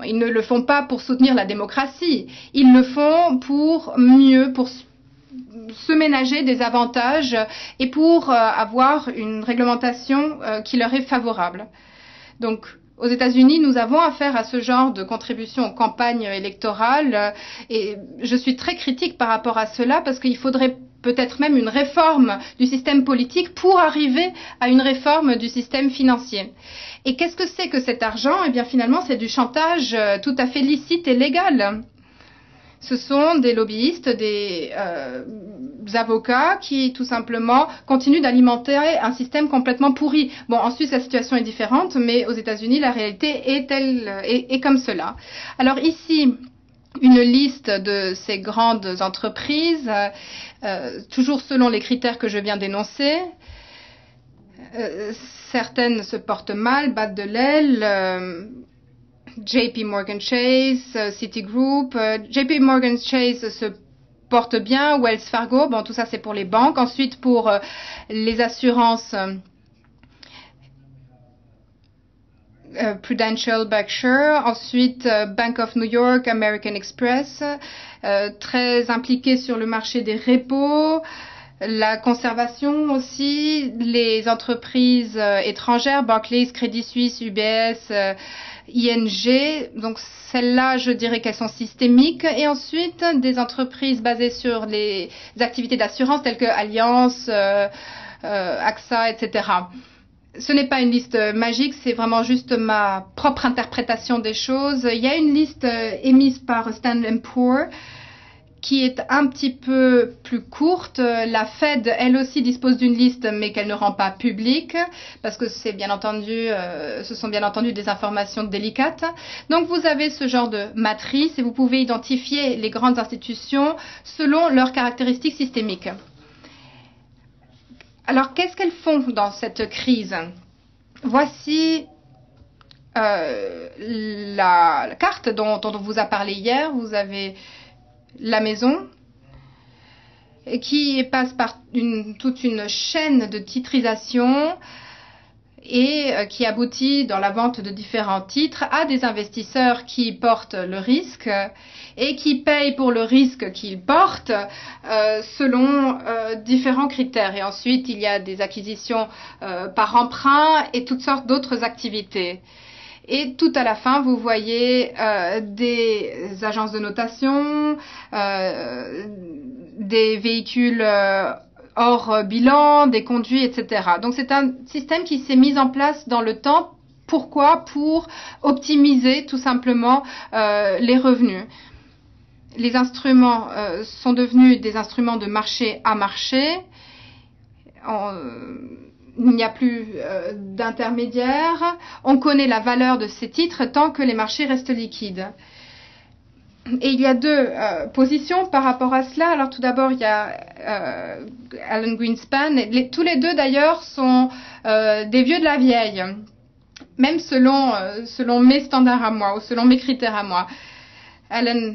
Ils ne le font pas pour soutenir la démocratie. Ils le font pour se ménager des avantages et pour avoir une réglementation qui leur est favorable. Donc, aux États-Unis, nous avons affaire à ce genre de contribution aux campagnes électorales et je suis très critique par rapport à cela parce qu'il faudrait peut-être même une réforme du système politique pour arriver à une réforme du système financier. Et qu'est-ce que c'est que cet argent? Eh bien, finalement, c'est du chantage tout à fait licite et légal. Ce sont des lobbyistes, des avocats qui, tout simplement, continuent d'alimenter un système complètement pourri. Bon, en Suisse, la situation est différente, mais aux États-Unis, la réalité est comme cela. Alors ici, une liste de ces grandes entreprises, toujours selon les critères que je viens d'énoncer. Certaines se portent mal, battent de l'aile. JP Morgan Chase, Citigroup. JP Morgan Chase se porte bien, Wells Fargo, bon, tout ça c'est pour les banques. Ensuite, pour les assurances, Prudential, Berkshire. Ensuite, Bank of New York, American Express, très impliqué sur le marché des repos. La conservation aussi, les entreprises étrangères, Barclays, Crédit Suisse, UBS, ING. Donc celles-là, je dirais qu'elles sont systémiques. Et ensuite, des entreprises basées sur les activités d'assurance telles que Allianz, AXA, etc. Ce n'est pas une liste magique, c'est vraiment juste ma propre interprétation des choses. Il y a une liste émise par Standard & Poor's qui est un petit peu plus courte. La Fed, elle aussi, dispose d'une liste, mais qu'elle ne rend pas publique, parce que c'est bien entendu, ce sont bien entendu des informations délicates. Donc, vous avez ce genre de matrice et vous pouvez identifier les grandes institutions selon leurs caractéristiques systémiques. Alors, qu'est-ce qu'elles font dans cette crise? Voici la carte dont on vous a parlé hier. Vous avez la maison qui passe par toute une chaîne de titrisation et qui aboutit dans la vente de différents titres à des investisseurs qui portent le risque et qui payent pour le risque qu'ils portent selon différents critères. Et ensuite, il y a des acquisitions par emprunt et toutes sortes d'autres activités. Et tout à la fin, vous voyez des agences de notation, des véhicules hors bilan, des conduits, etc. Donc c'est un système qui s'est mis en place dans le temps. Pourquoi? Pour optimiser tout simplement les revenus. Les instruments sont devenus des instruments de marché à marché. Il n'y a plus d'intermédiaires. On connaît la valeur de ces titres tant que les marchés restent liquides. Et il y a deux positions par rapport à cela. Alors tout d'abord, il y a Alan Greenspan. Tous les deux d'ailleurs sont des vieux de la vieille, même selon mes standards à moi ou selon mes critères à moi. Alan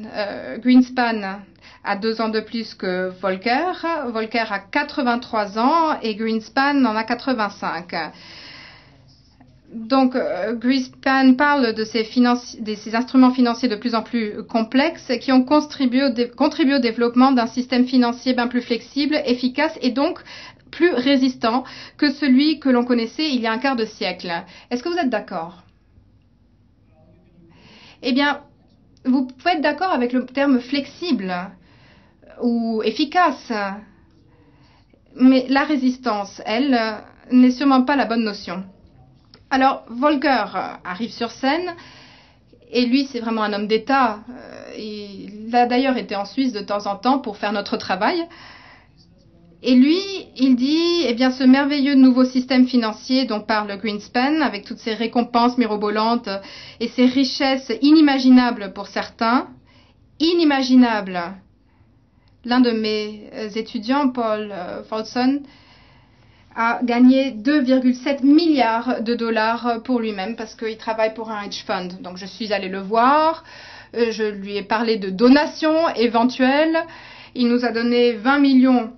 Greenspan a 2 ans de plus que Volcker. Volcker a 83 ans et Greenspan en a 85. Donc, Greenspan parle de ces instruments financiers de plus en plus complexes qui ont contribué au développement d'un système financier bien plus flexible, efficace et donc plus résistant que celui que l'on connaissait il y a un quart de siècle. Est-ce que vous êtes d'accord? Eh bien, vous pouvez être d'accord avec le terme flexible ou efficace, mais la résistance, elle, n'est sûrement pas la bonne notion. Alors, Volcker arrive sur scène, et lui, c'est vraiment un homme d'État. Il a d'ailleurs été en Suisse de temps en temps pour faire notre travail. Et lui, il dit, eh bien, ce merveilleux nouveau système financier dont parle Greenspan, avec toutes ses récompenses mirobolantes et ses richesses inimaginables pour certains, inimaginables. L'un de mes étudiants, Paul Folson, a gagné 2,7 milliards de dollars pour lui-même parce qu'il travaille pour un hedge fund. Donc je suis allée le voir, je lui ai parlé de donations éventuelles. Il nous a donné 20 millions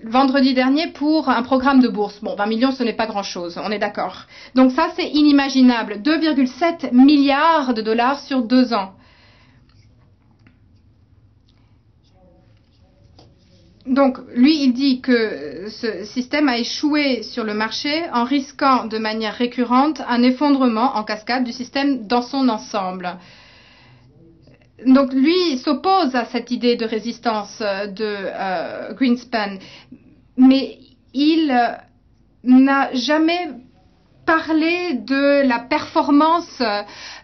vendredi dernier pour un programme de bourse. Bon, 20 millions, ce n'est pas grand-chose, on est d'accord. Donc ça, c'est inimaginable. 2,7 milliards de dollars sur 2 ans. Donc, lui, il dit que ce système a échoué sur le marché en risquant de manière récurrente un effondrement en cascade du système dans son ensemble. Donc, lui s'oppose à cette idée de résistance de Greenspan, mais il n'a jamais parlé de la performance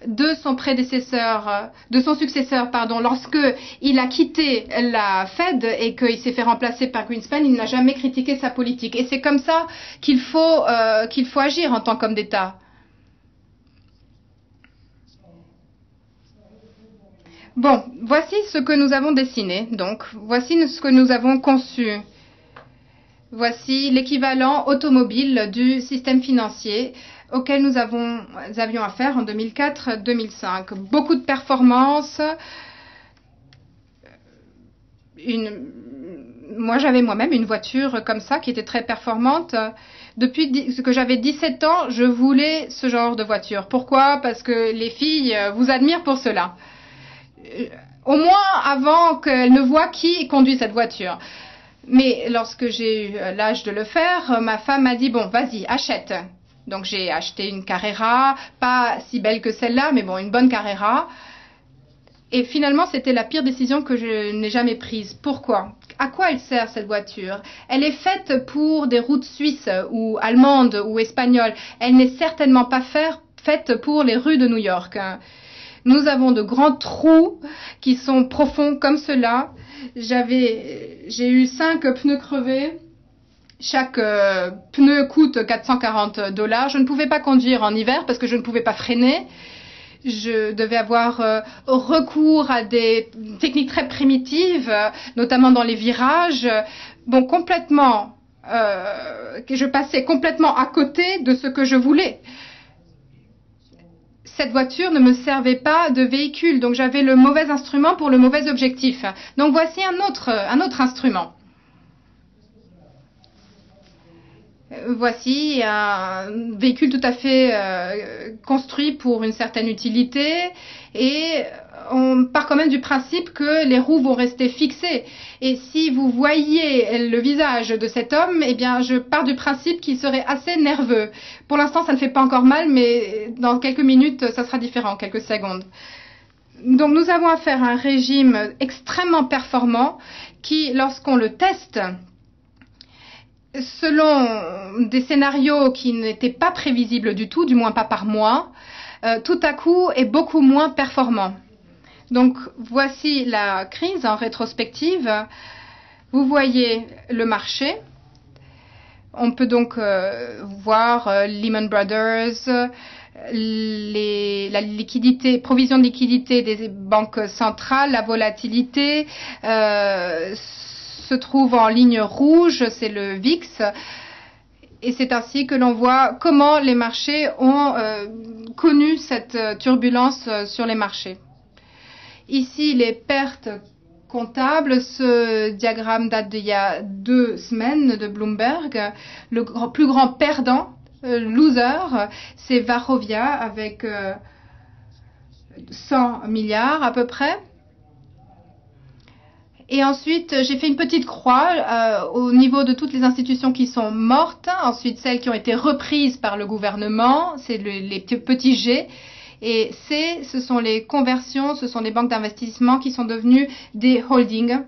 de son prédécesseur, de son successeur, lorsque il a quitté la Fed et qu'il s'est fait remplacer par Greenspan. Il n'a jamais critiqué sa politique. Et c'est comme ça qu'il faut agir en tant qu'homme d'État. Bon, voici ce que nous avons dessiné. Donc, voici ce que nous avons conçu. Voici l'équivalent automobile du système financier auquel nous avions affaire en 2004-2005. Beaucoup de performances. Moi, j'avais moi-même une voiture comme ça qui était très performante. Depuis que j'avais 17 ans, je voulais ce genre de voiture. Pourquoi? Parce que les filles vous admirent pour cela. Au moins avant qu'elles ne voient qui conduit cette voiture. Mais lorsque j'ai eu l'âge de le faire, ma femme m'a dit, bon, vas-y, achète. Donc j'ai acheté une Carrera, pas si belle que celle-là, mais bon, une bonne Carrera. Et finalement, c'était la pire décision que je n'ai jamais prise. Pourquoi? À quoi elle sert cette voiture? Elle est faite pour des routes suisses ou allemandes ou espagnoles. Elle n'est certainement pas faite pour les rues de New York. Nous avons de grands trous qui sont profonds comme cela. J'ai eu 5 pneus crevés. Chaque pneu coûte $440. Je ne pouvais pas conduire en hiver parce que je ne pouvais pas freiner. Je devais avoir recours à des techniques très primitives, notamment dans les virages. Bon, complètement, que je passais complètement à côté de ce que je voulais. Cette voiture ne me servait pas de véhicule, donc j'avais le mauvais instrument pour le mauvais objectif. Donc voici un autre instrument. Voici un véhicule tout à fait construit pour une certaine utilité et on part quand même du principe que les roues vont rester fixées. Et si vous voyez le visage de cet homme, eh bien, je pars du principe qu'il serait assez nerveux. Pour l'instant, ça ne fait pas encore mal, mais dans quelques minutes, ça sera différent, quelques secondes. Donc, nous avons affaire à un régime extrêmement performant qui, lorsqu'on le teste, selon des scénarios qui n'étaient pas prévisibles du tout, du moins pas par mois, tout à coup est beaucoup moins performant. Donc voici la crise en rétrospective. Vous voyez le marché. On peut donc voir Lehman Brothers, la liquidité, provision de liquidité des banques centrales, la volatilité se trouve en ligne rouge, c'est le VIX. Et c'est ainsi que l'on voit comment les marchés ont connu cette turbulence sur les marchés. Ici, les pertes comptables. Ce diagramme date d'il y a 2 semaines de Bloomberg. Le plus grand perdant, loser, c'est Varovia avec 100 milliards à peu près. Et ensuite, j'ai fait une petite croix au niveau de toutes les institutions qui sont mortes. Ensuite, celles qui ont été reprises par le gouvernement, c'est les petits G. Et C, ce sont les conversions, ce sont les banques d'investissement qui sont devenues des holdings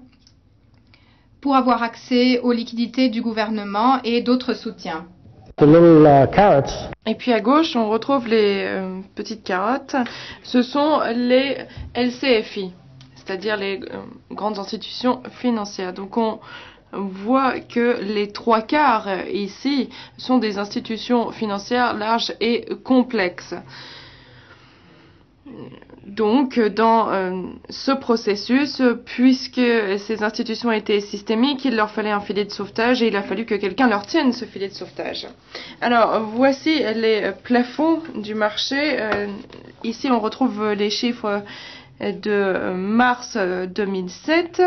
pour avoir accès aux liquidités du gouvernement et d'autres soutiens. Et puis à gauche, on retrouve les petites carottes. Ce sont les LCFI, c'est-à-dire les grandes institutions financières. Donc on voit que les 3/4 ici sont des institutions financières larges et complexes. Donc, dans ce processus, puisque ces institutions étaient systémiques, il leur fallait un filet de sauvetage et il a fallu que quelqu'un leur tienne ce filet de sauvetage. Alors, voici les plafonds du marché. Ici, on retrouve les chiffres de mars 2007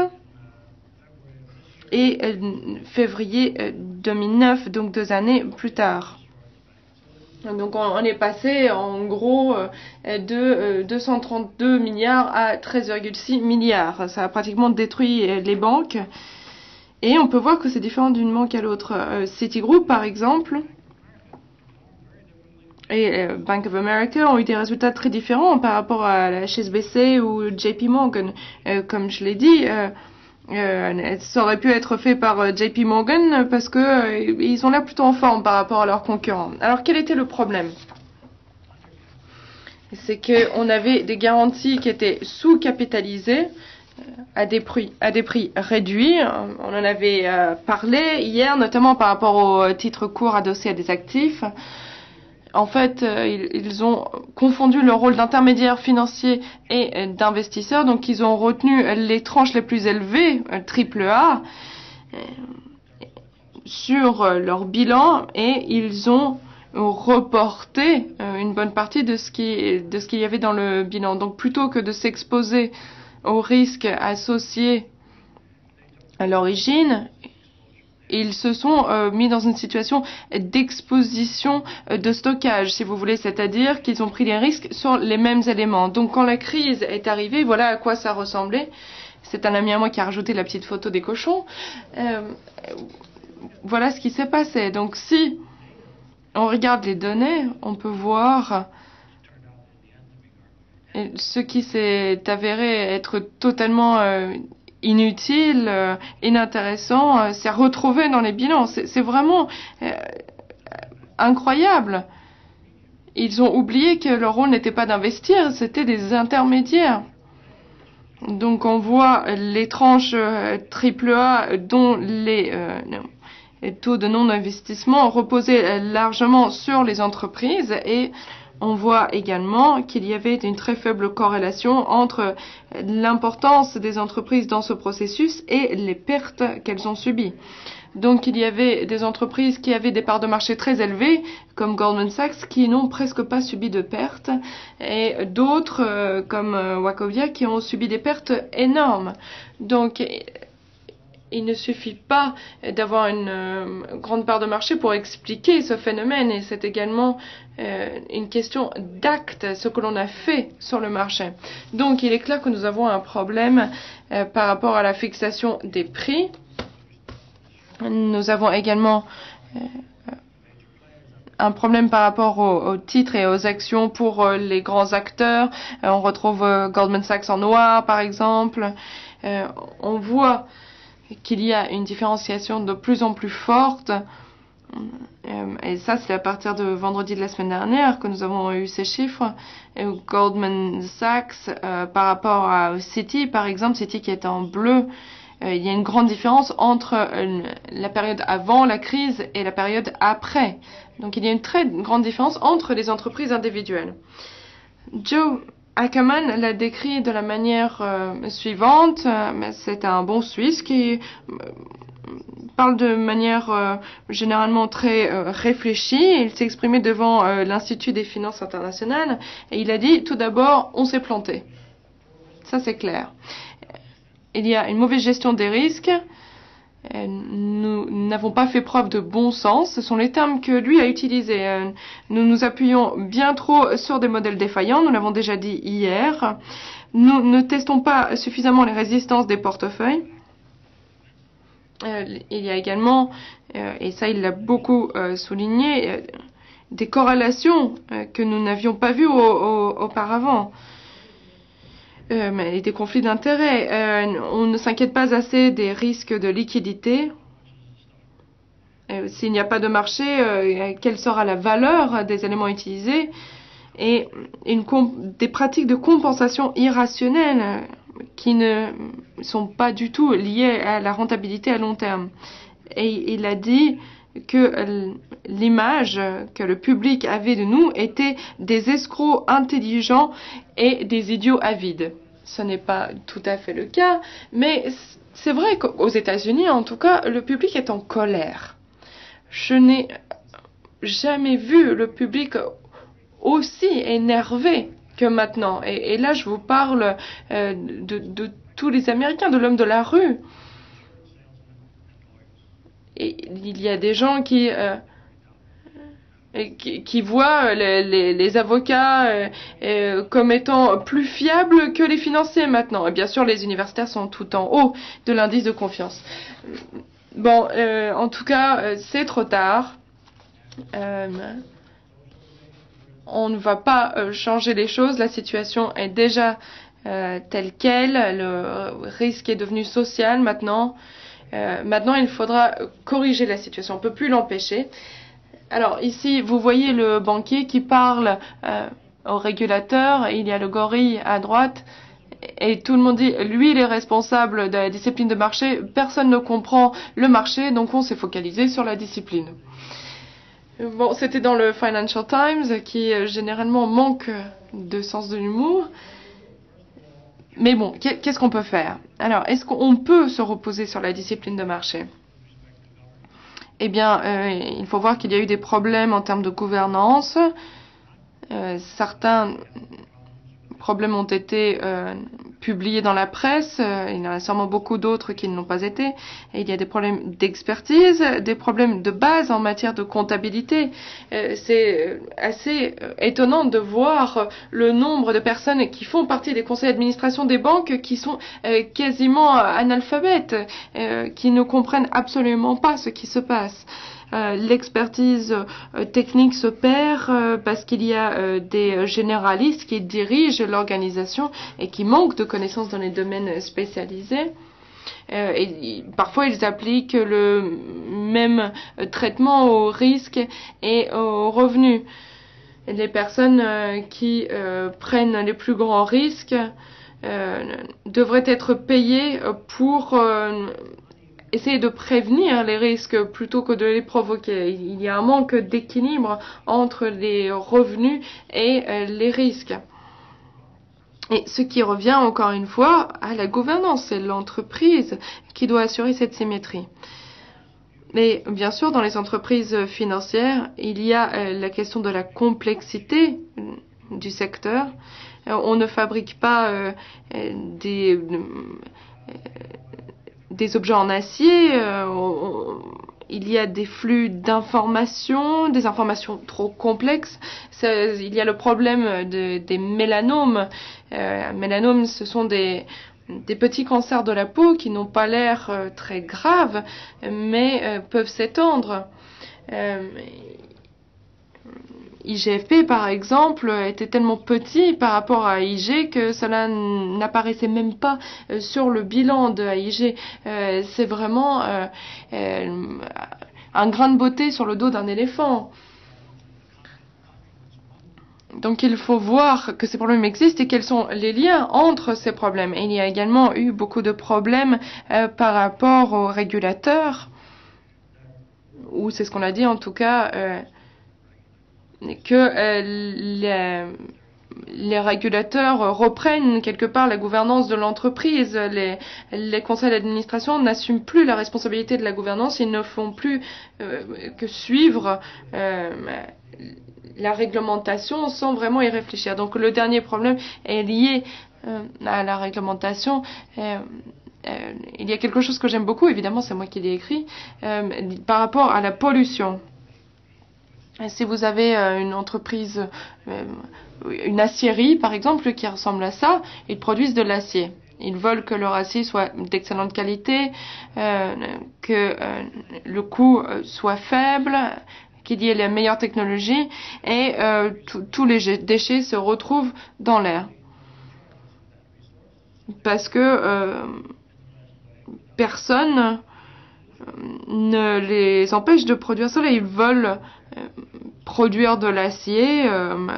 et février 2009, donc 2 années plus tard. Donc on est passé en gros de 232 milliards à 13,6 milliards. Ça a pratiquement détruit les banques. Et on peut voir que c'est différent d'une banque à l'autre. Citigroup, par exemple, et Bank of America ont eu des résultats très différents par rapport à la HSBC ou JP Morgan. Comme je l'ai dit, ça aurait pu être fait par JP Morgan parce que ils ont l'air plutôt en forme par rapport à leurs concurrents. Alors quel était le problème? C'est qu'on avait des garanties qui étaient sous-capitalisées à des prix réduits. On en avait parlé hier, notamment par rapport aux titres courts adossés à des actifs. En fait, ils ont confondu le rôle d'intermédiaire financier et d'investisseur. Donc, ils ont retenu les tranches les plus élevées, AAA, sur leur bilan et ils ont reporté une bonne partie de ce qu'il y avait dans le bilan. Donc, plutôt que de s'exposer aux risques associés à l'origine, ils se sont mis dans une situation d'exposition de stockage, si vous voulez, c'est-à-dire qu'ils ont pris des risques sur les mêmes éléments. Donc quand la crise est arrivée, voilà à quoi ça ressemblait. C'est un ami à moi qui a rajouté la petite photo des cochons. Voilà ce qui s'est passé. Donc si on regarde les données, on peut voir ce qui s'est avéré être totalement inutile, inintéressant, c'est retrouvé dans les bilans. C'est vraiment incroyable. Ils ont oublié que leur rôle n'était pas d'investir, c'était des intermédiaires. Donc on voit les tranches AAA dont les taux de non-investissement reposaient largement sur les entreprises et on voit également qu'il y avait une très faible corrélation entre l'importance des entreprises dans ce processus et les pertes qu'elles ont subies. Donc il y avait des entreprises qui avaient des parts de marché très élevées, comme Goldman Sachs, qui n'ont presque pas subi de pertes, et d'autres, comme Wachovia, qui ont subi des pertes énormes. Donc il ne suffit pas d'avoir une grande part de marché pour expliquer ce phénomène et c'est également une question d'acte, ce que l'on a fait sur le marché. Donc il est clair que nous avons un problème par rapport à la fixation des prix. Nous avons également un problème par rapport aux titres et aux actions pour les grands acteurs. On retrouve Goldman Sachs en noir par exemple. On voit qu'il y a une différenciation de plus en plus forte. Et ça, c'est à partir de vendredi de la semaine dernière que nous avons eu ces chiffres. Goldman Sachs, par rapport à Citi, par exemple, Citi qui est en bleu, il y a une grande différence entre la période avant la crise et la période après. Donc il y a une très grande différence entre les entreprises individuelles. Joe Ackerman l'a décrit de la manière suivante. C'est un bon Suisse qui parle de manière généralement très réfléchie. Il s'est exprimé devant l'Institut des finances internationales et il a dit tout d'abord, on s'est planté. Ça c'est clair. Il y a une mauvaise gestion des risques. Nous n'avons pas fait preuve de bon sens. Ce sont les termes que lui a utilisés. Nous nous appuyons bien trop sur des modèles défaillants. Nous l'avons déjà dit hier. Nous ne testons pas suffisamment les résistances des portefeuilles. Il y a également, et ça il l'a beaucoup souligné, des corrélations que nous n'avions pas vues auparavant. Mais des conflits d'intérêts. On ne s'inquiète pas assez des risques de liquidité. S'il n'y a pas de marché, quelle sera la valeur des éléments utilisés? Et des pratiques de compensation irrationnelles qui ne sont pas du tout liées à la rentabilité à long terme. Et il a dit que l'image que le public avait de nous était des escrocs intelligents et des idiots avides. Ce n'est pas tout à fait le cas, mais c'est vrai qu'aux États-Unis, en tout cas, le public est en colère. Je n'ai jamais vu le public aussi énervé que maintenant. Et là, je vous parle de tous les Américains, de l'homme de la rue. Et il y a des gens qui qui voient les avocats comme étant plus fiables que les financiers maintenant. Et bien sûr, les universitaires sont tout en haut de l'indice de confiance. Bon, en tout cas, c'est trop tard. On ne va pas changer les choses. La situation est déjà telle qu'elle. Le risque est devenu social maintenant. Maintenant, il faudra corriger la situation. On ne peut plus l'empêcher. Alors ici, vous voyez le banquier qui parle au régulateur. Il y a le gorille à droite. Et tout le monde dit, lui, il est responsable de la discipline de marché. Personne ne comprend le marché, donc on s'est focalisé sur la discipline. Bon, c'était dans le Financial Times, qui généralement manque de sens de l'humour. Mais bon, qu'est-ce qu'on peut faire? Alors, est-ce qu'on peut se reposer sur la discipline de marché? Eh bien, il faut voir qu'il y a eu des problèmes en termes de gouvernance. Certains problèmes ont été publiés dans la presse. Il y en a sûrement beaucoup d'autres qui ne l'ont pas été. Et il y a des problèmes d'expertise, des problèmes de base en matière de comptabilité. C'est assez étonnant de voir le nombre de personnes qui font partie des conseils d'administration des banques qui sont quasiment analphabètes, qui ne comprennent absolument pas ce qui se passe. L'expertise technique se perd parce qu'il y a des généralistes qui dirigent l'organisation et qui manquent de connaissances dans les domaines spécialisés. Et parfois, ils appliquent le même traitement aux risques et aux revenus. Les personnes qui prennent les plus grands risques devraient être payées pour essayer de prévenir les risques plutôt que de les provoquer. Il y a un manque d'équilibre entre les revenus et les risques. Et ce qui revient encore une fois à la gouvernance, c'est l'entreprise qui doit assurer cette symétrie. Mais bien sûr, dans les entreprises financières, il y a la question de la complexité du secteur. On ne fabrique pas des objets en acier, il y a des flux d'informations, des informations trop complexes. Il y a le problème des mélanomes. Mélanomes, ce sont des petits cancers de la peau qui n'ont pas l'air très graves, mais peuvent s'étendre. IGFP, par exemple, était tellement petit par rapport à AIG que cela n'apparaissait même pas sur le bilan de AIG. C'est vraiment un grain de beauté sur le dos d'un éléphant. Donc il faut voir que ces problèmes existent et quels sont les liens entre ces problèmes. Et il y a également eu beaucoup de problèmes par rapport aux régulateurs, ou c'est ce qu'on a dit en tout cas, que les régulateurs reprennent quelque part la gouvernance de l'entreprise. Les conseils d'administration n'assument plus la responsabilité de la gouvernance, ils ne font plus que suivre la réglementation sans vraiment y réfléchir. Donc le dernier problème est lié à la réglementation. Il y a quelque chose que j'aime beaucoup, évidemment c'est moi qui l'ai écrit, par rapport à la pollution. Si vous avez une entreprise, une acierie par exemple, qui ressemble à ça, ils produisent de l'acier. Ils veulent que leur acier soit d'excellente qualité, que le coût soit faible, qu'il y ait les meilleures technologies et tous les déchets se retrouvent dans l'air. Parce que personne ne les empêche de produire cela. Ils veulent produire de l'acier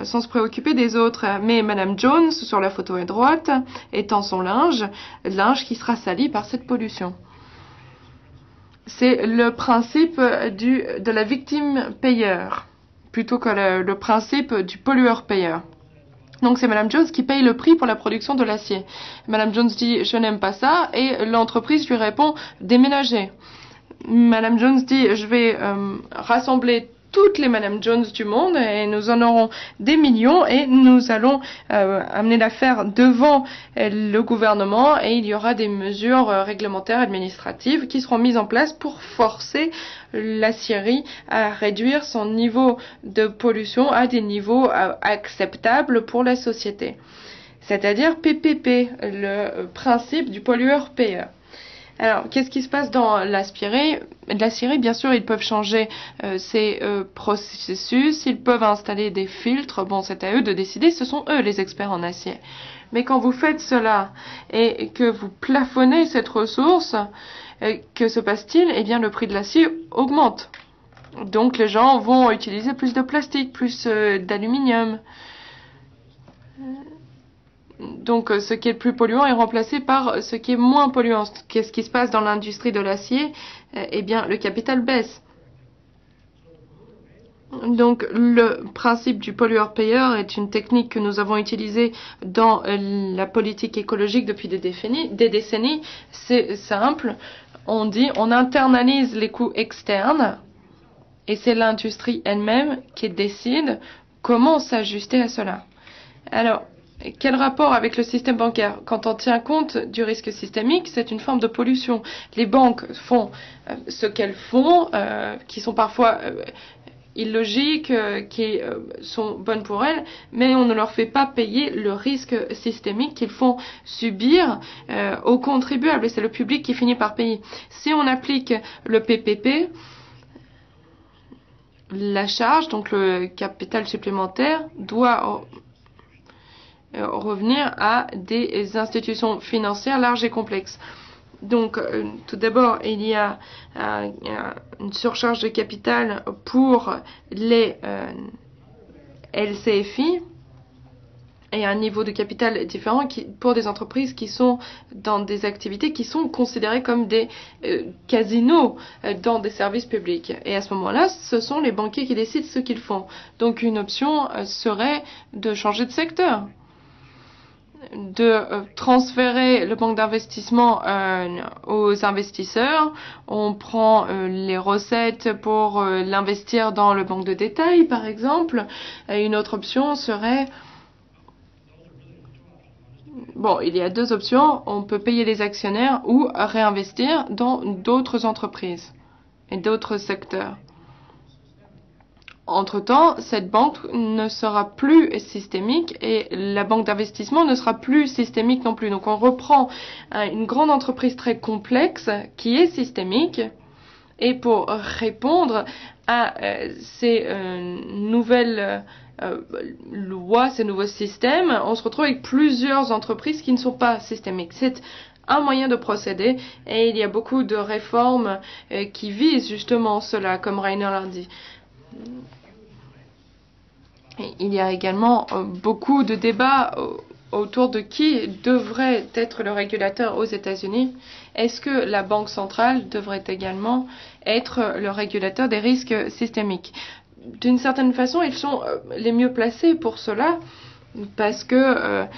sans se préoccuper des autres. Mais Madame Jones, sur la photo à droite, étend son linge qui sera sali par cette pollution. C'est le principe de la victime-payeur, plutôt que le principe du pollueur-payeur. Donc c'est Madame Jones qui paye le prix pour la production de l'acier. Madame Jones dit « je n'aime pas ça » et l'entreprise lui répond « déménagez ». Madame Jones dit « je vais rassembler toutes les Madame Jones du monde et nous en aurons des millions et nous allons amener l'affaire devant le gouvernement et il y aura des mesures réglementaires administratives qui seront mises en place pour forcer la Syrie à réduire son niveau de pollution à des niveaux acceptables pour la société. C'est-à-dire PPP, le principe du pollueur-payeur. Alors, qu'est-ce qui se passe dans la Syrie? Bien sûr, ils peuvent changer ces processus, ils peuvent installer des filtres. Bon, c'est à eux de décider, ce sont eux les experts en acier. Mais quand vous faites cela et que vous plafonnez cette ressource, que se passe-t-il? Eh bien, le prix de l'acier augmente. Donc, les gens vont utiliser plus de plastique, plus d'aluminium. Donc, ce qui est le plus polluant est remplacé par ce qui est moins polluant. Qu'est-ce qui se passe dans l'industrie de l'acier? Eh bien, le capital baisse. Donc, le principe du pollueur-payeur est une technique que nous avons utilisée dans la politique écologique depuis des décennies. C'est simple. On dit, on internalise les coûts externes et c'est l'industrie elle-même qui décide comment s'ajuster à cela. Alors, quel rapport avec le système bancaire? Quand on tient compte du risque systémique, c'est une forme de pollution. Les banques font ce qu'elles font, qui sont parfois illogiques, qui sont bonnes pour elles, mais on ne leur fait pas payer le risque systémique qu'ils font subir aux contribuables. Et c'est le public qui finit par payer. Si on applique le PPP, la charge, donc le capital supplémentaire, doit revenir à des institutions financières larges et complexes. Donc, tout d'abord, il y a une surcharge de capital pour les LCFI et un niveau de capital différent pour des entreprises qui sont dans des activités qui sont considérées comme des casinos dans des services publics. Et à ce moment-là, ce sont les banquiers qui décident ce qu'ils font. Donc, une option serait de changer de secteur, de transférer le banque d'investissement aux investisseurs. On prend les recettes pour l'investir dans le banque de détail, par exemple. Et une autre option serait... Bon, il y a deux options. On peut payer les actionnaires ou réinvestir dans d'autres entreprises et d'autres secteurs. Entre-temps, cette banque ne sera plus systémique et la banque d'investissement ne sera plus systémique non plus. Donc on reprend une grande entreprise très complexe qui est systémique et pour répondre à ces nouvelles lois, ces nouveaux systèmes, on se retrouve avec plusieurs entreprises qui ne sont pas systémiques. C'est un moyen de procéder et il y a beaucoup de réformes qui visent justement cela, comme Rainer l'a dit. Il y a également beaucoup de débats autour de qui devrait être le régulateur aux États-Unis. Est-ce que la Banque centrale devrait également être le régulateur des risques systémiques? D'une certaine façon, ils sont les mieux placés pour cela parce que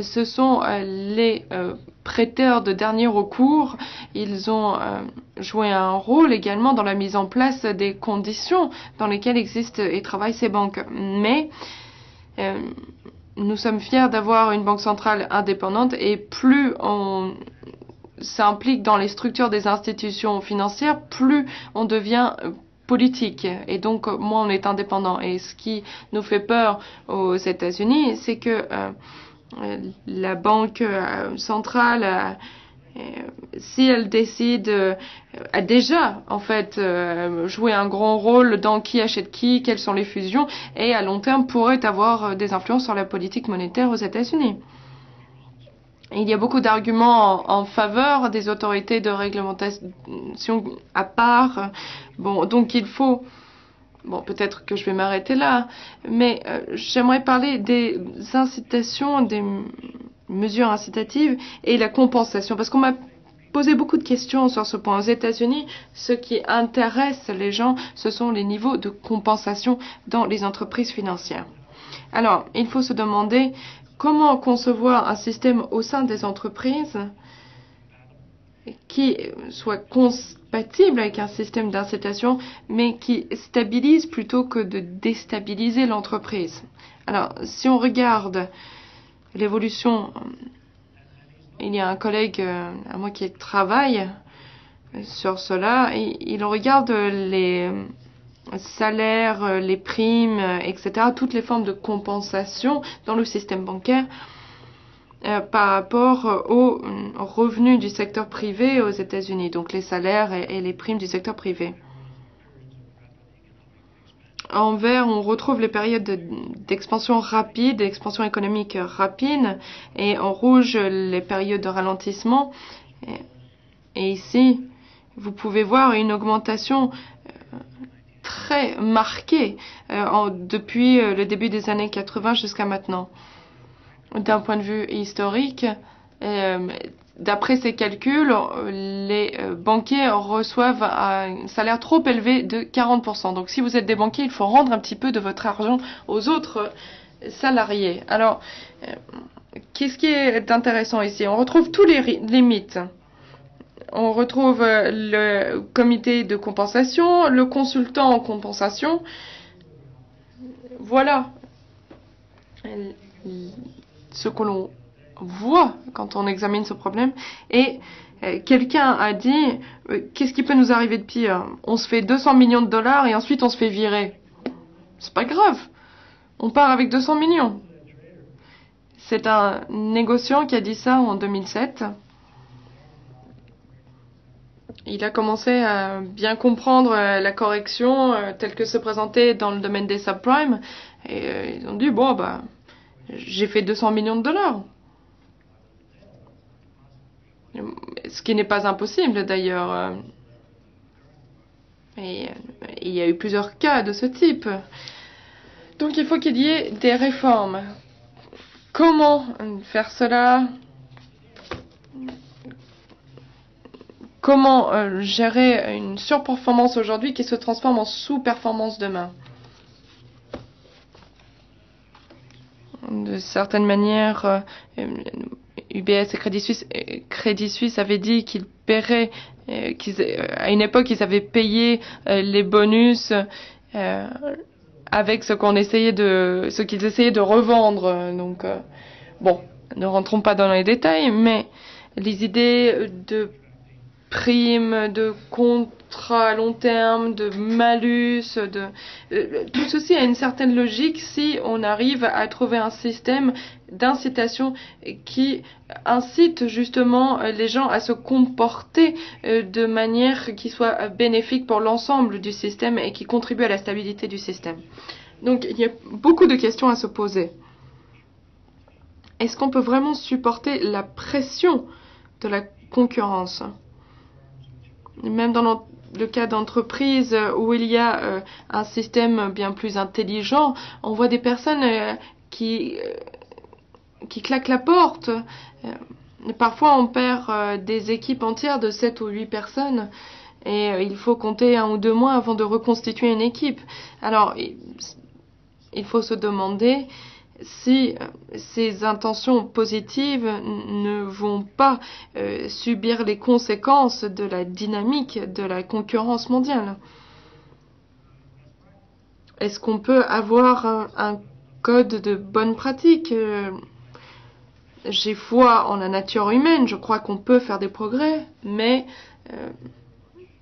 ce sont les prêteurs de dernier recours. Ils ont joué un rôle également dans la mise en place des conditions dans lesquelles existent et travaillent ces banques. Mais nous sommes fiers d'avoir une banque centrale indépendante et plus on s'implique dans les structures des institutions financières, plus on devient politique et donc moins on est indépendant. Et ce qui nous fait peur aux États-Unis, c'est que la banque centrale, si elle décide, a déjà en fait joué un grand rôle dans qui achète qui, quelles sont les fusions, et à long terme pourrait avoir des influences sur la politique monétaire aux États-Unis. Il y a beaucoup d'arguments en faveur des autorités de réglementation à part. Bon, donc il faut... Bon, peut-être que je vais m'arrêter là, mais j'aimerais parler des incitations, des mesures incitatives et la compensation, parce qu'on m'a posé beaucoup de questions sur ce point. Aux États-Unis, ce qui intéresse les gens, ce sont les niveaux de compensation dans les entreprises financières. Alors, il faut se demander comment concevoir un système au sein des entreprises qui soit compatible avec un système d'incitation, mais qui stabilise plutôt que de déstabiliser l'entreprise. Alors, si on regarde l'évolution, il y a un collègue à moi qui travaille sur cela, et il regarde les salaires, les primes, etc., toutes les formes de compensation dans le système bancaire par rapport aux revenus du secteur privé aux États-Unis, donc les salaires et les primes du secteur privé. En vert, on retrouve les périodes d'expansion rapide, d'expansion économique rapide, et en rouge, les périodes de ralentissement. Et ici, vous pouvez voir une augmentation très marquée depuis le début des années 80 jusqu'à maintenant. D'un point de vue historique, d'après ces calculs, les banquiers reçoivent un salaire trop élevé de 40%. Donc si vous êtes des banquiers, il faut rendre un petit peu de votre argent aux autres salariés. Alors, qu'est-ce qui est intéressant ici? On retrouve tous les mythes. On retrouve le comité de compensation, le consultant en compensation. Voilà ce que l'on voit quand on examine ce problème. Et quelqu'un a dit, qu'est-ce qui peut nous arriver de pire? On se fait 200 millions de dollars et ensuite on se fait virer. C'est pas grave. On part avec 200 millions. C'est un négociant qui a dit ça en 2007. Il a commencé à bien comprendre la correction telle que se présentait dans le domaine des subprimes. Et ils ont dit, bon, bah, j'ai fait 200 millions de dollars. Ce qui n'est pas impossible d'ailleurs. Et il y a eu plusieurs cas de ce type. Donc il faut qu'il y ait des réformes. Comment faire cela? Comment gérer une surperformance aujourd'hui qui se transforme en sous-performance demain? De certaines manières, UBS et Crédit Suisse avaient dit qu'ils paieraient, à une époque, ils avaient payé les bonus avec ce qu'ils essayaient de revendre. Donc, bon, ne rentrons pas dans les détails, mais les idées de primes, de contrats à long terme, de malus, tout ceci a une certaine logique si on arrive à trouver un système d'incitation qui incite justement les gens à se comporter de manière qui soit bénéfique pour l'ensemble du système et qui contribue à la stabilité du système. Donc il y a beaucoup de questions à se poser. Est-ce qu'on peut vraiment supporter la pression de la concurrence ? Même dans le cas d'entreprises où il y a un système bien plus intelligent, on voit des personnes qui claquent la porte. Parfois, on perd des équipes entières de 7 ou 8 personnes et il faut compter 1 ou 2 mois avant de reconstituer une équipe. Alors, il faut se demander si ces intentions positives ne vont pas subir les conséquences de la dynamique de la concurrence mondiale. Est-ce qu'on peut avoir un code de bonne pratique? J'ai foi en la nature humaine, je crois qu'on peut faire des progrès, mais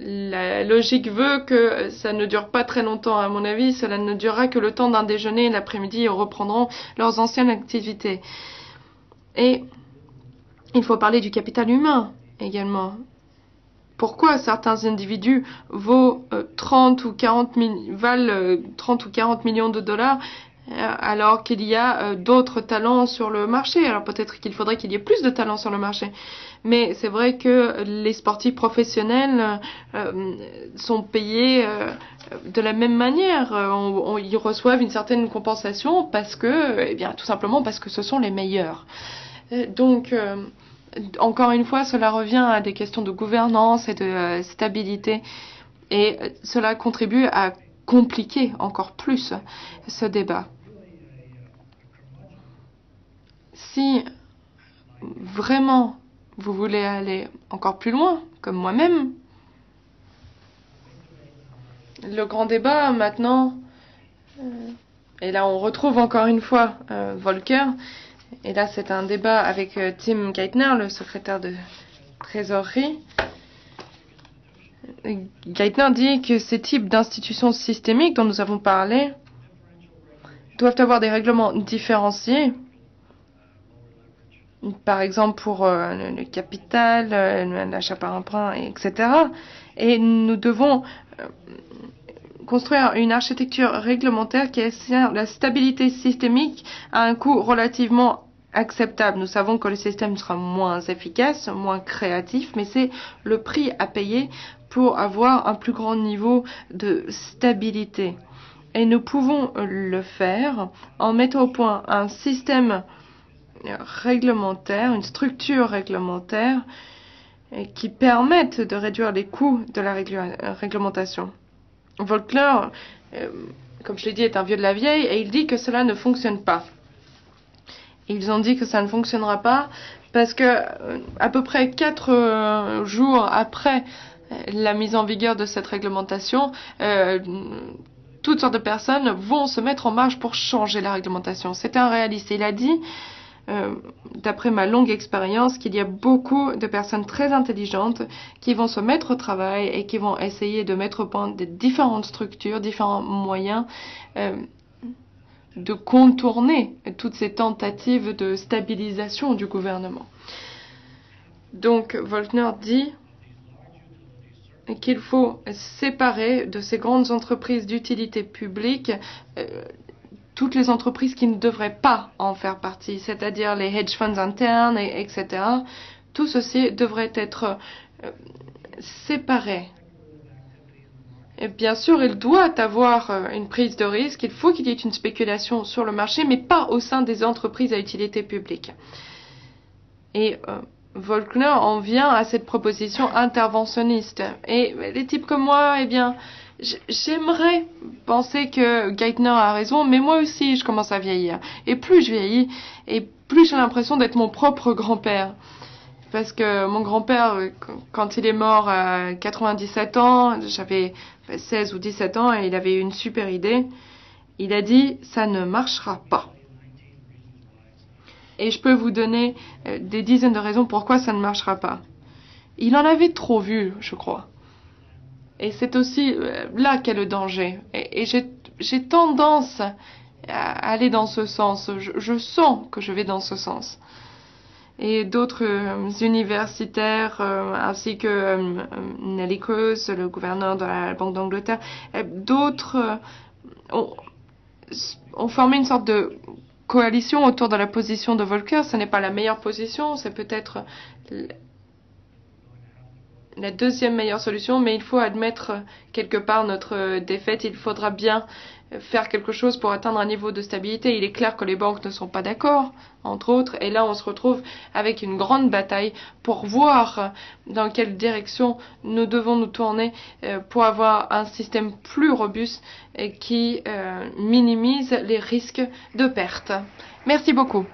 la logique veut que ça ne dure pas très longtemps. À mon avis, cela ne durera que le temps d'un déjeuner et l'après-midi, ils reprendront leurs anciennes activités. Et il faut parler du capital humain également. Pourquoi certains individus valent 30 ou 40 millions de dollars alors qu'il y a d'autres talents sur le marché? Alors peut-être qu'il faudrait qu'il y ait plus de talents sur le marché. Mais c'est vrai que les sportifs professionnels sont payés de la même manière. Ils reçoivent une certaine compensation parce que, tout simplement parce que ce sont les meilleurs. Donc, encore une fois, cela revient à des questions de gouvernance et de stabilité. Et cela contribue à compliquer encore plus ce débat. Si vraiment Vous voulez aller encore plus loin, comme moi-même? Le grand débat maintenant, et là on retrouve encore une fois Volcker, et là c'est un débat avec Tim Geithner, le secrétaire de trésorerie. Geithner dit que ces types d'institutions systémiques dont nous avons parlé doivent avoir des règlements différenciés, par exemple pour le capital, l'achat par emprunt, etc. Et nous devons construire une architecture réglementaire qui assure la stabilité systémique à un coût relativement acceptable. Nous savons que le système sera moins efficace, moins créatif, mais c'est le prix à payer pour avoir un plus grand niveau de stabilité. Et nous pouvons le faire en mettant au point un système réglementaire, une structure réglementaire qui permette de réduire les coûts de la réglementation. Volcker, comme je l'ai dit, est un vieux de la vieille et il dit que cela ne fonctionne pas. Ils ont dit que ça ne fonctionnera pas parce que à peu près 4 jours après la mise en vigueur de cette réglementation, toutes sortes de personnes vont se mettre en marche pour changer la réglementation. C'est un réaliste. Il a dit, d'après ma longue expérience, qu'il y a beaucoup de personnes très intelligentes qui vont se mettre au travail et qui vont essayer de mettre au point des différentes structures, différents moyens de contourner toutes ces tentatives de stabilisation du gouvernement. Donc, Volcker dit qu'il faut séparer de ces grandes entreprises d'utilité publique toutes les entreprises qui ne devraient pas en faire partie, c'est-à-dire les hedge funds internes, etc. Tout ceci devrait être séparé. Et bien sûr, il doit avoir une prise de risque, il faut qu'il y ait une spéculation sur le marché, mais pas au sein des entreprises à utilité publique. Et Volcker en vient à cette proposition interventionniste. Et les types comme moi, eh bien, j'aimerais penser que Geithner a raison, mais moi aussi, je commence à vieillir. Et plus je vieillis, et plus j'ai l'impression d'être mon propre grand-père. Parce que mon grand-père, quand il est mort à 97 ans, j'avais 16 ou 17 ans, et il avait une super idée. Il a dit, ça ne marchera pas. Et je peux vous donner des dizaines de raisons pourquoi ça ne marchera pas. Il en avait trop vu, je crois. Et c'est aussi là qu'est le danger. Et j'ai tendance à aller dans ce sens. Je sens que je vais dans ce sens. Et d'autres universitaires, ainsi que Nelly Kroes, le gouverneur de la Banque d'Angleterre, d'autres ont formé une sorte de coalition autour de la position de Volcker. Ce n'est pas la meilleure position, c'est peut-être la deuxième meilleure solution, mais il faut admettre quelque part notre défaite. Il faudra bien faire quelque chose pour atteindre un niveau de stabilité. Il est clair que les banques ne sont pas d'accord, entre autres, et là on se retrouve avec une grande bataille pour voir dans quelle direction nous devons nous tourner pour avoir un système plus robuste qui minimise les risques de perte. Merci beaucoup.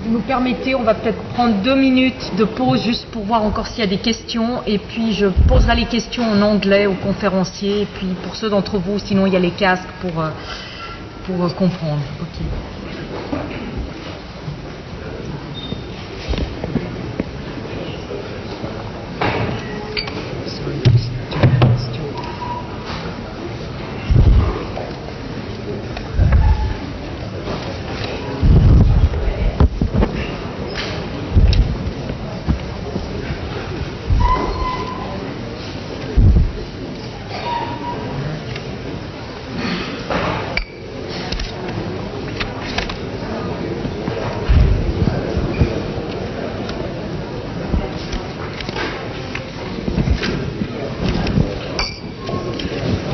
Vous nous permettez, on va peut-être prendre 2 minutes de pause juste pour voir encore s'il y a des questions, et puis je poserai les questions en anglais aux conférenciers, et puis pour ceux d'entre vous, sinon il y a les casques pour comprendre. Okay.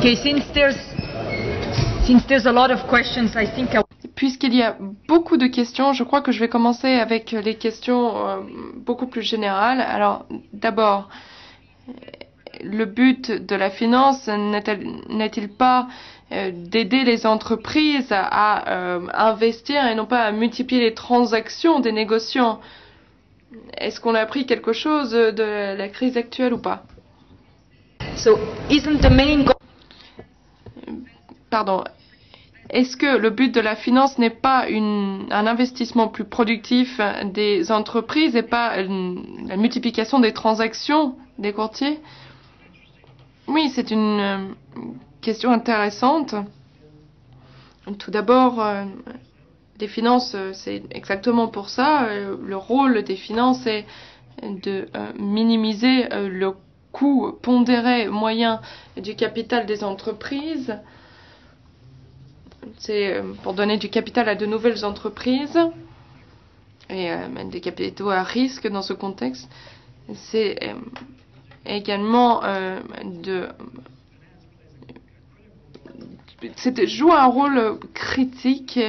Okay, since there's a lot of questions, I think puisqu'il y a beaucoup de questions, je crois que je vais commencer avec les questions beaucoup plus générales. Alors, d'abord, le but de la finance n'est-il pas d'aider les entreprises à investir et non pas à multiplier les transactions des négociants? Est-ce qu'on a appris quelque chose de la crise actuelle ou pas? So, isn't the main Pardon. Est-ce que le but de la finance n'est pas un investissement plus productif des entreprises et pas la multiplication des transactions des courtiers? Oui, c'est une question intéressante. Tout d'abord, les finances, c'est exactement pour ça. Le rôle des finances est de minimiser le coût pondéré moyen du capital des entreprises. C'est pour donner du capital à de nouvelles entreprises et des capitaux à risque dans ce contexte. C'est également c'est jouer un rôle critique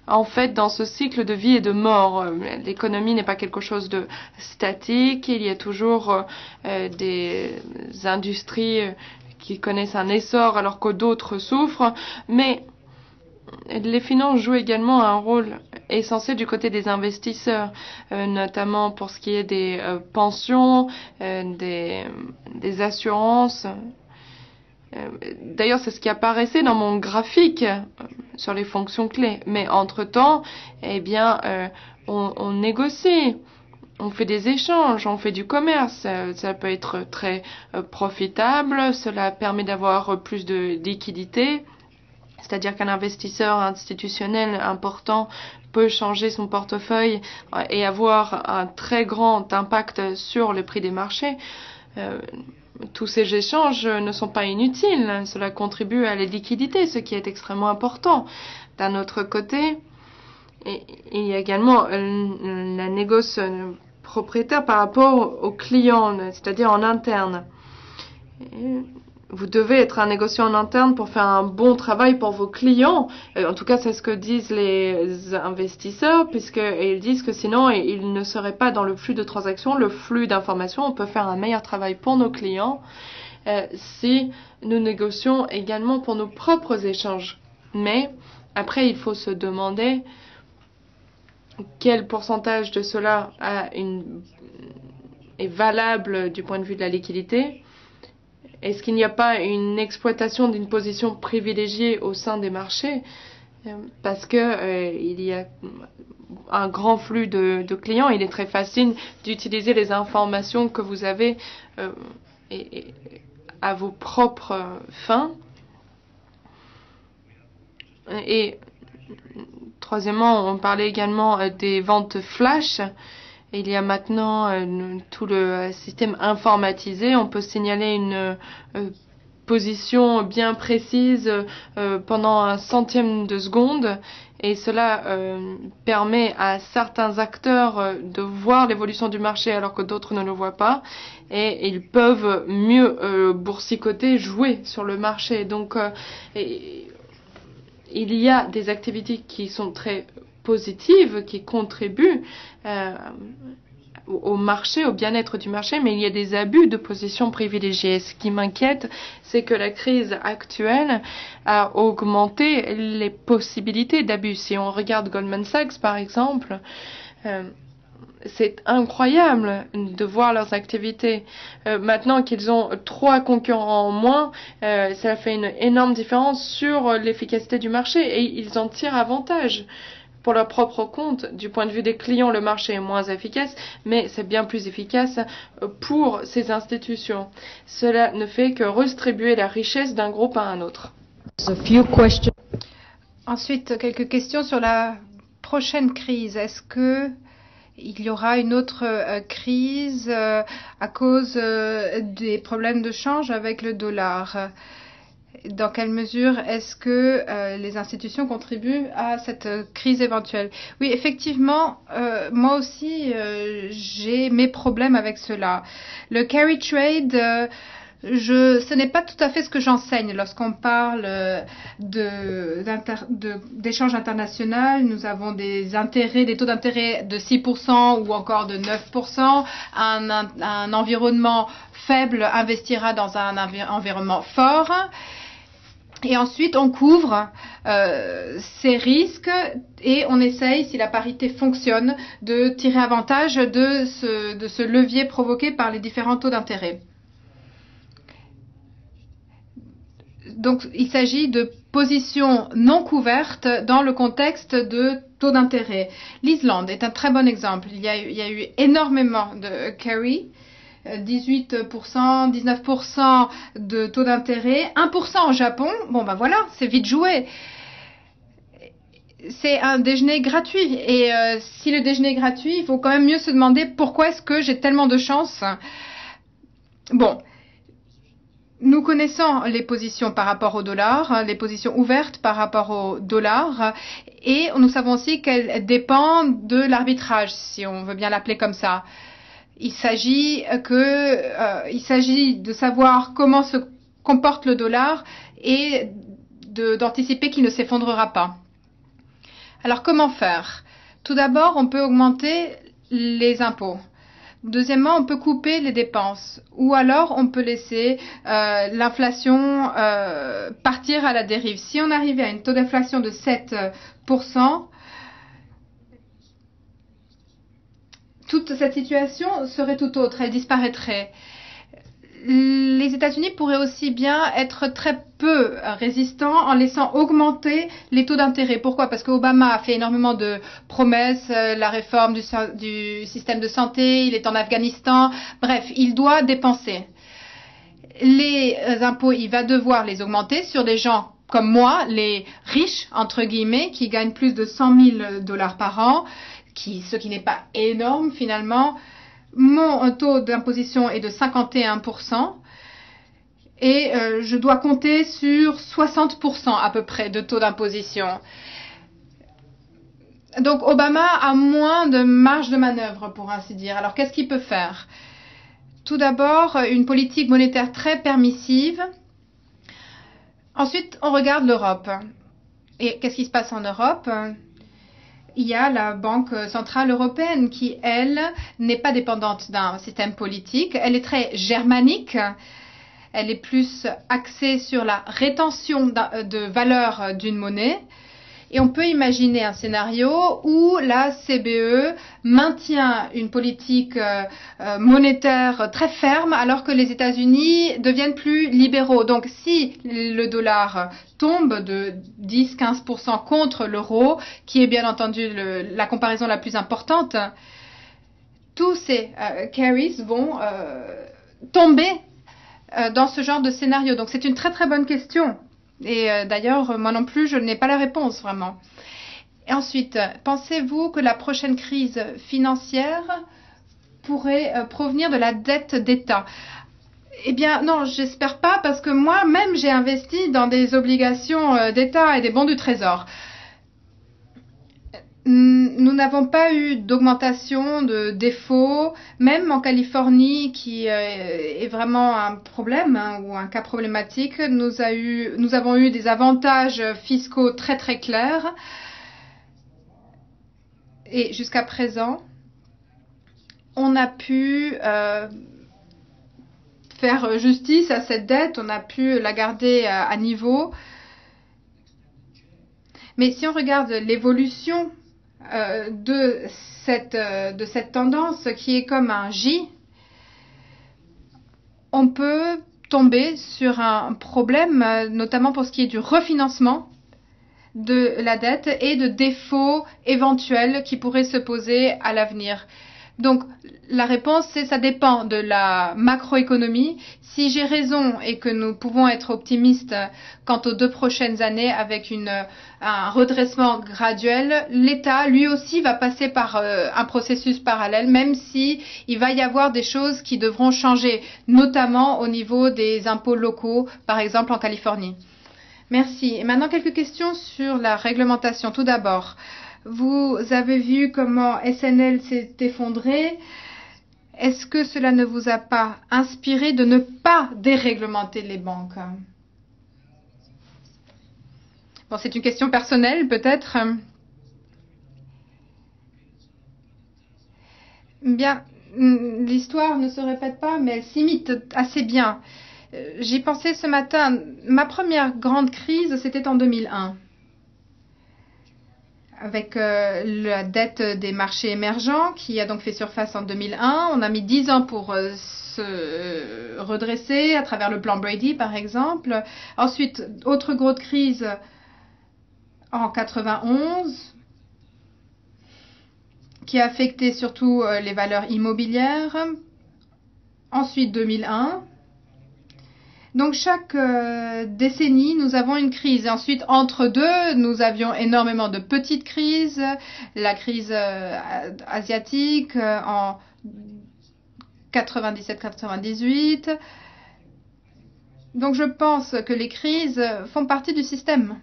en fait dans ce cycle de vie et de mort. L'économie n'est pas quelque chose de statique. Il y a toujours des industries qui connaissent un essor alors que d'autres souffrent, mais les finances jouent également un rôle essentiel du côté des investisseurs, notamment pour ce qui est des pensions, des assurances. D'ailleurs, c'est ce qui apparaissait dans mon graphique sur les fonctions clés. Mais entre-temps, eh bien, on négocie, on fait des échanges, on fait du commerce. Ça peut être très profitable, cela permet d'avoir plus de liquidité. C'est-à-dire qu'un investisseur institutionnel important peut changer son portefeuille et avoir un très grand impact sur le prix des marchés. Tous ces échanges ne sont pas inutiles. Cela contribue à la liquidité, ce qui est extrêmement important. D'un autre côté, il y a également la négoce propriétaire par rapport aux clients, c'est-à-dire en interne. Vous devez être un négociant en interne pour faire un bon travail pour vos clients. En tout cas, c'est ce que disent les investisseurs, puisqu'ils disent que sinon, ils ne seraient pas dans le flux de transactions, le flux d'informations. On peut faire un meilleur travail pour nos clients si nous négocions également pour nos propres échanges. Mais après, il faut se demander quel pourcentage de cela est valable du point de vue de la liquidité. Est-ce qu'il n'y a pas une exploitation d'une position privilégiée au sein des marchés parce que il y a un grand flux de clients, il est très facile d'utiliser les informations que vous avez à vos propres fins. Et troisièmement, on parlait également des ventes flash. Il y a maintenant tout le système informatisé. On peut signaler une position bien précise pendant un centième de seconde. Et cela permet à certains acteurs de voir l'évolution du marché alors que d'autres ne le voient pas. Et ils peuvent mieux boursicoter, jouer sur le marché. Donc, il y a des activités qui sont très positives, qui contribuent au marché, au bien-être du marché, mais il y a des abus de position privilégiée. Ce qui m'inquiète, c'est que la crise actuelle a augmenté les possibilités d'abus. Si on regarde Goldman Sachs, par exemple, c'est incroyable de voir leurs activités. Maintenant qu'ils ont 3 concurrents en moins, ça fait une énorme différence sur l'efficacité du marché et ils en tirent avantage. Pour leur propre compte, du point de vue des clients, le marché est moins efficace, mais c'est bien plus efficace pour ces institutions. Cela ne fait que redistribuer la richesse d'un groupe à un autre. Ensuite, quelques questions sur la prochaine crise. Est-ce que il y aura une autre crise à cause des problèmes de change avec le dollar? Dans quelle mesure est-ce que les institutions contribuent à cette crise éventuelle? Oui, effectivement, moi aussi, j'ai mes problèmes avec cela. Le carry trade Ce n'est pas tout à fait ce que j'enseigne lorsqu'on parle d'échanges internationaux. Nous avons des taux d'intérêt de 6% ou encore de 9%. Un environnement faible investira dans un environnement fort. Et ensuite, on couvre ces risques et on essaye, si la parité fonctionne, de tirer avantage de ce levier provoqué par les différents taux d'intérêt. Donc, il s'agit de positions non couvertes dans le contexte de taux d'intérêt. L'Islande est un très bon exemple. Il y a eu énormément de carry, 18%, 19% de taux d'intérêt, 1% au Japon. Bon, ben voilà, c'est vite joué. C'est un déjeuner gratuit. Et si le déjeuner est gratuit, il faut quand même mieux se demander pourquoi est-ce que j'ai tellement de chance. Bon. Nous connaissons les positions par rapport au dollar, les positions ouvertes par rapport au dollar, et nous savons aussi qu'elles dépendent de l'arbitrage, si on veut bien l'appeler comme ça. Il s'agit de savoir comment se comporte le dollar et d'anticiper qu'il ne s'effondrera pas. Alors comment faire? Tout d'abord, on peut augmenter les impôts. Deuxièmement, on peut couper les dépenses ou alors on peut laisser l'inflation partir à la dérive. Si on arrivait à un taux d'inflation de 7%, toute cette situation serait tout autre, elle disparaîtrait. Les États-Unis pourraient aussi bien être très peu résistants en laissant augmenter les taux d'intérêt. Pourquoi? Parce qu'Obama a fait énormément de promesses, la réforme du système de santé, il est en Afghanistan. Bref, il doit dépenser. Les impôts, il va devoir les augmenter sur des gens comme moi, les riches, entre guillemets, qui gagnent plus de $100,000 par an, ce qui n'est pas énorme finalement. Mon taux d'imposition est de 51% et je dois compter sur 60% à peu près de taux d'imposition. Donc Obama a moins de marge de manœuvre, pour ainsi dire. Alors qu'est-ce qu'il peut faire? Tout d'abord, une politique monétaire très permissive. Ensuite, on regarde l'Europe. Et qu'est-ce qui se passe en Europe? Il y a la Banque centrale européenne qui, elle, n'est pas dépendante d'un système politique. Elle est très germanique. Elle est plus axée sur la rétention de valeur d'une monnaie. Et on peut imaginer un scénario où la CBE maintient une politique monétaire très ferme alors que les États-Unis deviennent plus libéraux. Donc si le dollar tombe de 10-15% contre l'euro, qui est bien entendu la comparaison la plus importante, tous ces carries vont tomber dans ce genre de scénario. Donc c'est une très très bonne question. Et d'ailleurs, moi non plus, je n'ai pas la réponse vraiment. Et ensuite, pensez-vous que la prochaine crise financière pourrait provenir de la dette d'État? Eh bien, non, j'espère pas, parce que moi-même, j'ai investi dans des obligations d'État et des bons du Trésor. Nous n'avons pas eu d'augmentation de défauts, même en Californie, qui est vraiment un problème ou un cas problématique. Nous avons eu des avantages fiscaux très très clairs. Et jusqu'à présent, on a pu faire justice à cette dette, on a pu la garder à niveau. Mais si on regarde l'évolution de cette tendance qui est comme un J, on peut tomber sur un problème, notamment pour ce qui est du refinancement de la dette et de défauts éventuels qui pourraient se poser à l'avenir. Donc la réponse, c'est ça dépend de la macroéconomie. Si j'ai raison et que nous pouvons être optimistes quant aux 2 prochaines années avec un redressement graduel, l'État lui aussi va passer par un processus parallèle, même si il va y avoir des choses qui devront changer, notamment au niveau des impôts locaux, par exemple en Californie. Merci. Et maintenant quelques questions sur la réglementation. Tout d'abord, vous avez vu comment SNL s'est effondré. est-ce que cela ne vous a pas inspiré de ne pas déréglementer les banques? Bon, c'est une question personnelle, peut-être. Bien, l'histoire ne se répète pas, mais elle s'imite assez bien. J'y pensais ce matin. Ma première grande crise, c'était en 2001. Avec la dette des marchés émergents qui a donc fait surface en 2001. On a mis 10 ans pour se redresser à travers le plan Brady, par exemple. Ensuite, autre grosse crise en 91 qui a affecté surtout les valeurs immobilières. Ensuite, 2001. Donc chaque décennie, nous avons une crise. Et ensuite, entre deux, nous avions énormément de petites crises. La crise asiatique en 97-98. Donc je pense que les crises font partie du système.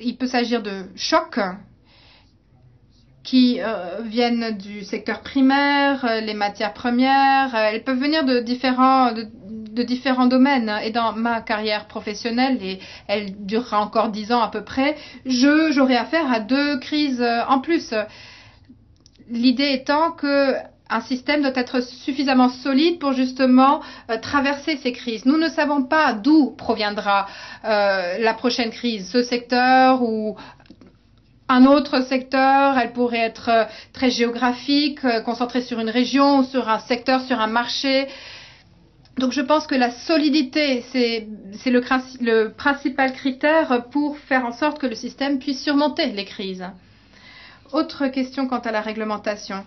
Il peut s'agir de chocs qui viennent du secteur primaire, les matières premières. Elles peuvent venir de différents domaines. Et dans ma carrière professionnelle, et elle durera encore 10 ans à peu près, j'aurai affaire à 2 crises en plus. L'idée étant que un système doit être suffisamment solide pour justement traverser ces crises. Nous ne savons pas d'où proviendra la prochaine crise, ce secteur ou un autre secteur. Elle pourrait être très géographique, concentrée sur une région, sur un secteur, sur un marché. Donc je pense que la solidité, c'est le principal critère pour faire en sorte que le système puisse surmonter les crises. Autre question quant à la réglementation.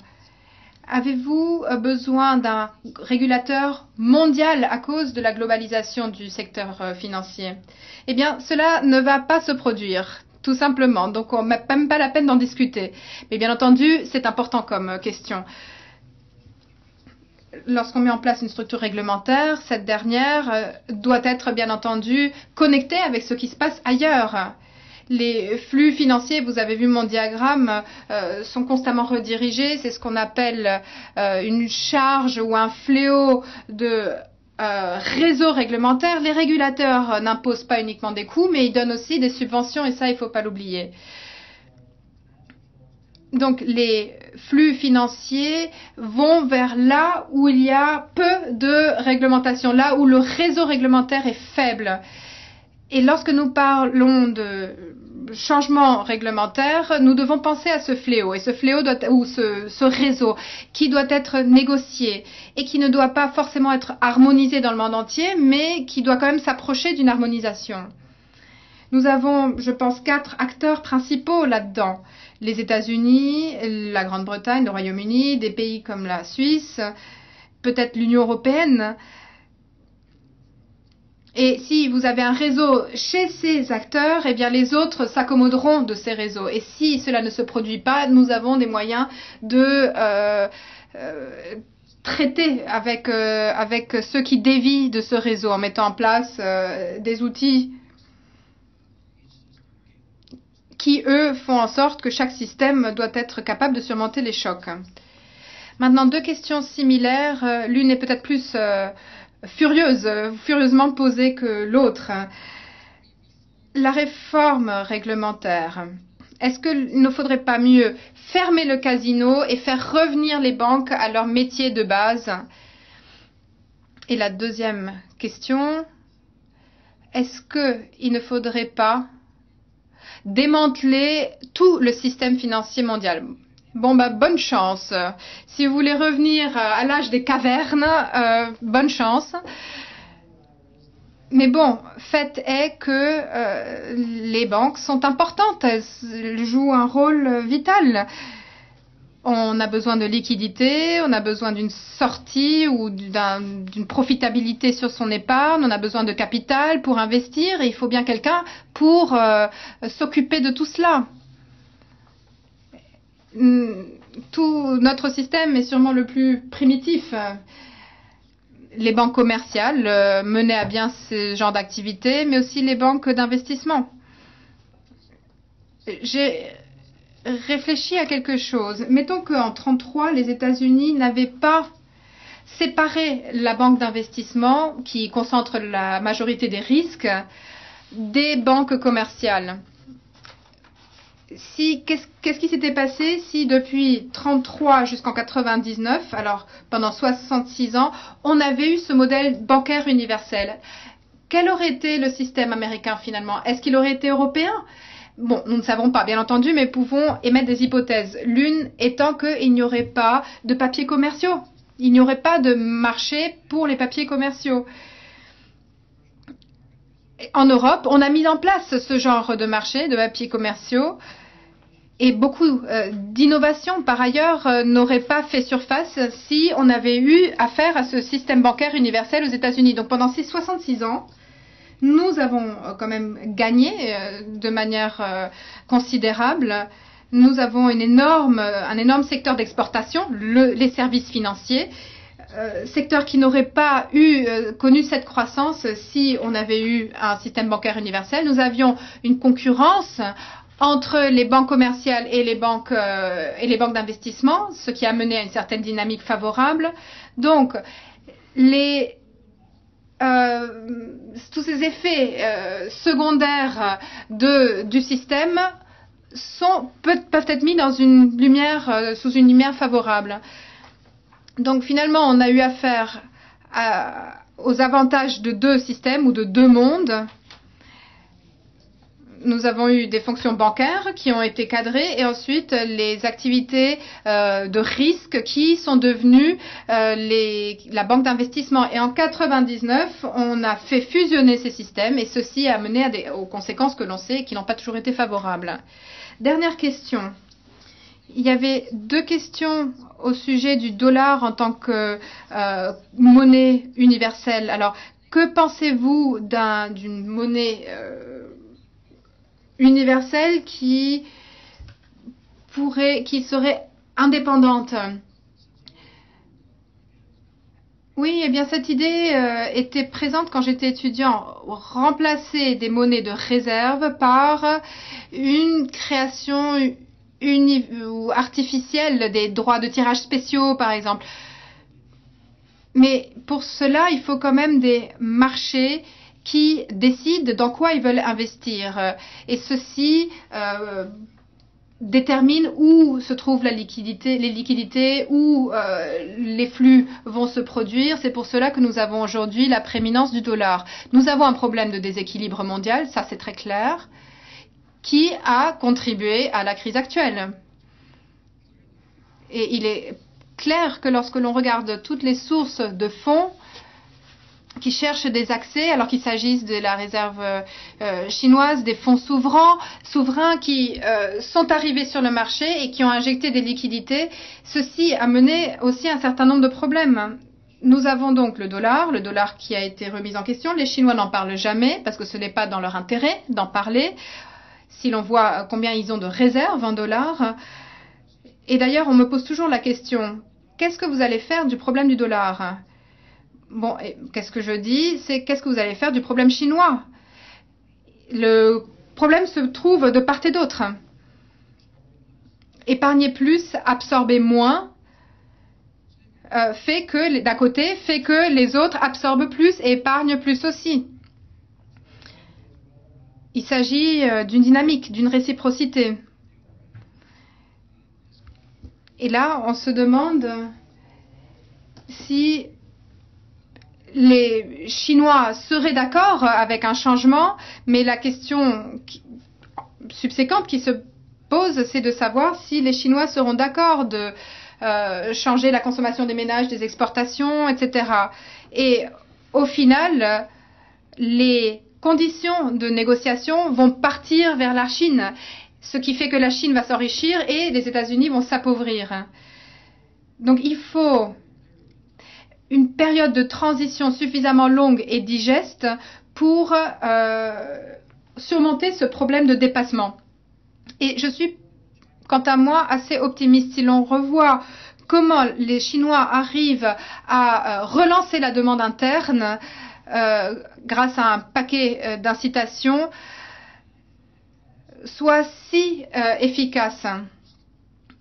Avez-vous besoin d'un régulateur mondial à cause de la globalisation du secteur financier? Eh bien, cela ne va pas se produire, tout simplement. Donc, on n'a même pas la peine d'en discuter. Mais bien entendu, c'est important comme question. Lorsqu'on met en place une structure réglementaire, cette dernière doit être, bien entendu, connectée avec ce qui se passe ailleurs. Les flux financiers, vous avez vu mon diagramme, sont constamment redirigés. C'est ce qu'on appelle une charge ou un fléau de réseau réglementaire. Les régulateurs n'imposent pas uniquement des coûts, mais ils donnent aussi des subventions et ça, il ne faut pas l'oublier. Donc les flux financiers vont vers là où il y a peu de réglementation, là où le réseau réglementaire est faible. Et lorsque nous parlons de changement réglementaire, nous devons penser à ce fléau. Et ce fléau ou ce réseau qui doit être négocié et qui ne doit pas forcément être harmonisé dans le monde entier, mais qui doit quand même s'approcher d'une harmonisation. Nous avons, je pense, 4 acteurs principaux là-dedans. Les États-Unis, la Grande-Bretagne, le Royaume-Uni, des pays comme la Suisse, peut-être l'Union européenne. Et si vous avez un réseau chez ces acteurs, eh bien les autres s'accommoderont de ces réseaux. Et si cela ne se produit pas, nous avons des moyens de traiter avec ceux qui dévient de ce réseau en mettant en place des outils qui, eux, font en sorte que chaque système doit être capable de surmonter les chocs. Maintenant, 2 questions similaires. L'une est peut-être plus furieusement posée que l'autre. La réforme réglementaire. Est-ce qu'il ne faudrait pas mieux fermer le casino et faire revenir les banques à leur métier de base? Et la deuxième question, est-ce qu'il ne faudrait pas démanteler tout le système financier mondial? Bon, bonne chance. Si vous voulez revenir à l'âge des cavernes, bonne chance. Mais bon, fait est que les banques sont importantes. Elles jouent un rôle vital. On a besoin de liquidité, on a besoin d'une sortie ou d'une profitabilité sur son épargne, on a besoin de capital pour investir et il faut bien quelqu'un pour s'occuper de tout cela. Tout notre système est sûrement le plus primitif. Les banques commerciales menaient à bien ce genre d'activité, mais aussi les banques d'investissement. J'ai réfléchi à quelque chose. Mettons qu'en 1933, les États-Unis n'avaient pas séparé la banque d'investissement, qui concentre la majorité des risques, des banques commerciales. Qu'est-ce qui s'était passé si depuis 1933 jusqu'en 1999, alors pendant 66 ans, on avait eu ce modèle bancaire universel? Quel aurait été le système américain finalement? Est-ce qu'il aurait été européen? Bon, nous ne savons pas, bien entendu, mais pouvons émettre des hypothèses. L'une étant qu'il n'y aurait pas de papiers commerciaux. Il n'y aurait pas de marché pour les papiers commerciaux. En Europe, on a mis en place ce genre de marché de papiers commerciaux et beaucoup d'innovations, par ailleurs, n'auraient pas fait surface si on avait eu affaire à ce système bancaire universel aux États-Unis. Donc pendant ces 66 ans, nous avons quand même gagné de manière considérable. Nous avons un énorme secteur d'exportation, les services financiers, secteur qui n'aurait pas connu cette croissance si on avait eu un système bancaire universel. Nous avions une concurrence entre les banques commerciales et les banques d'investissement, ce qui a mené à une certaine dynamique favorable. Donc, tous ces effets secondaires du système peuvent être mis dans sous une lumière favorable. Donc finalement, on a eu affaire aux avantages de deux systèmes ou de deux mondes. Nous avons eu des fonctions bancaires qui ont été cadrées et ensuite les activités de risque qui sont devenues la banque d'investissement. Et en 1999, on a fait fusionner ces systèmes et ceci a mené aux conséquences que l'on sait et qui n'ont pas toujours été favorables. Dernière question. Il y avait deux questions au sujet du dollar en tant que monnaie universelle. Alors, que pensez-vous d'une monnaie universelle qui serait indépendante? Oui, eh bien cette idée était présente quand j'étais étudiant. Remplacer des monnaies de réserve par une création ou artificielle des droits de tirage spéciaux, par exemple. Mais pour cela, il faut quand même des marchés qui décident dans quoi ils veulent investir. Et ceci détermine où se trouvent les liquidités, où les flux vont se produire. C'est pour cela que nous avons aujourd'hui la prééminence du dollar. Nous avons un problème de déséquilibre mondial, ça c'est très clair, qui a contribué à la crise actuelle. Et il est clair que lorsque l'on regarde toutes les sources de fonds qui cherchent des accès, alors qu'il s'agisse de la réserve chinoise, des fonds souverains qui sont arrivés sur le marché et qui ont injecté des liquidités, ceci a mené aussi un certain nombre de problèmes. Nous avons donc le dollar qui a été remis en question. Les Chinois n'en parlent jamais parce que ce n'est pas dans leur intérêt d'en parler. Si l'on voit combien ils ont de réserves en dollars. Et d'ailleurs, on me pose toujours la question, qu'est-ce que vous allez faire du problème du dollar? Bon, qu'est-ce que je dis? C'est qu'est-ce que vous allez faire du problème chinois? Le problème se trouve de part et d'autre. Épargner plus, absorber moins, d'un côté, fait que les autres absorbent plus et épargnent plus aussi. Il s'agit d'une dynamique, d'une réciprocité. Et là, on se demande si les Chinois seraient d'accord avec un changement, mais la question subséquente qui se pose, c'est de savoir si les Chinois seront d'accord de changer la consommation des ménages, des exportations, etc. Et au final, les conditions de négociation vont partir vers la Chine, ce qui fait que la Chine va s'enrichir et les États-Unis vont s'appauvrir. Donc il faut une période de transition suffisamment longue et digeste pour surmonter ce problème de dépassement. Et je suis, quant à moi, assez optimiste. Si l'on revoit comment les Chinois arrivent à relancer la demande interne grâce à un paquet d'incitations, soit si efficace.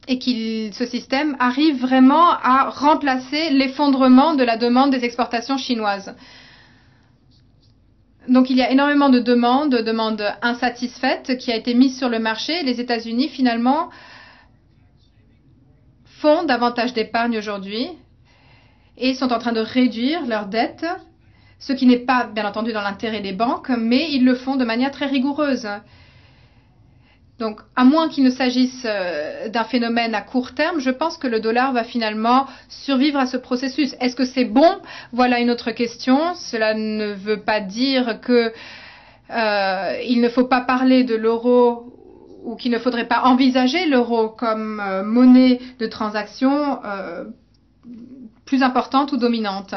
et ce système arrive vraiment à remplacer l'effondrement de la demande des exportations chinoises. Donc il y a énormément de demandes insatisfaites qui a été mises sur le marché. Les États-Unis finalement font davantage d'épargne aujourd'hui et sont en train de réduire leurs dettes, ce qui n'est pas bien entendu dans l'intérêt des banques, mais ils le font de manière très rigoureuse. Donc, à moins qu'il ne s'agisse d'un phénomène à court terme, je pense que le dollar va finalement survivre à ce processus. Est-ce que c'est bon? Voilà une autre question. Cela ne veut pas dire que il ne faut pas parler de l'euro ou qu'il ne faudrait pas envisager l'euro comme monnaie de transaction plus importante ou dominante.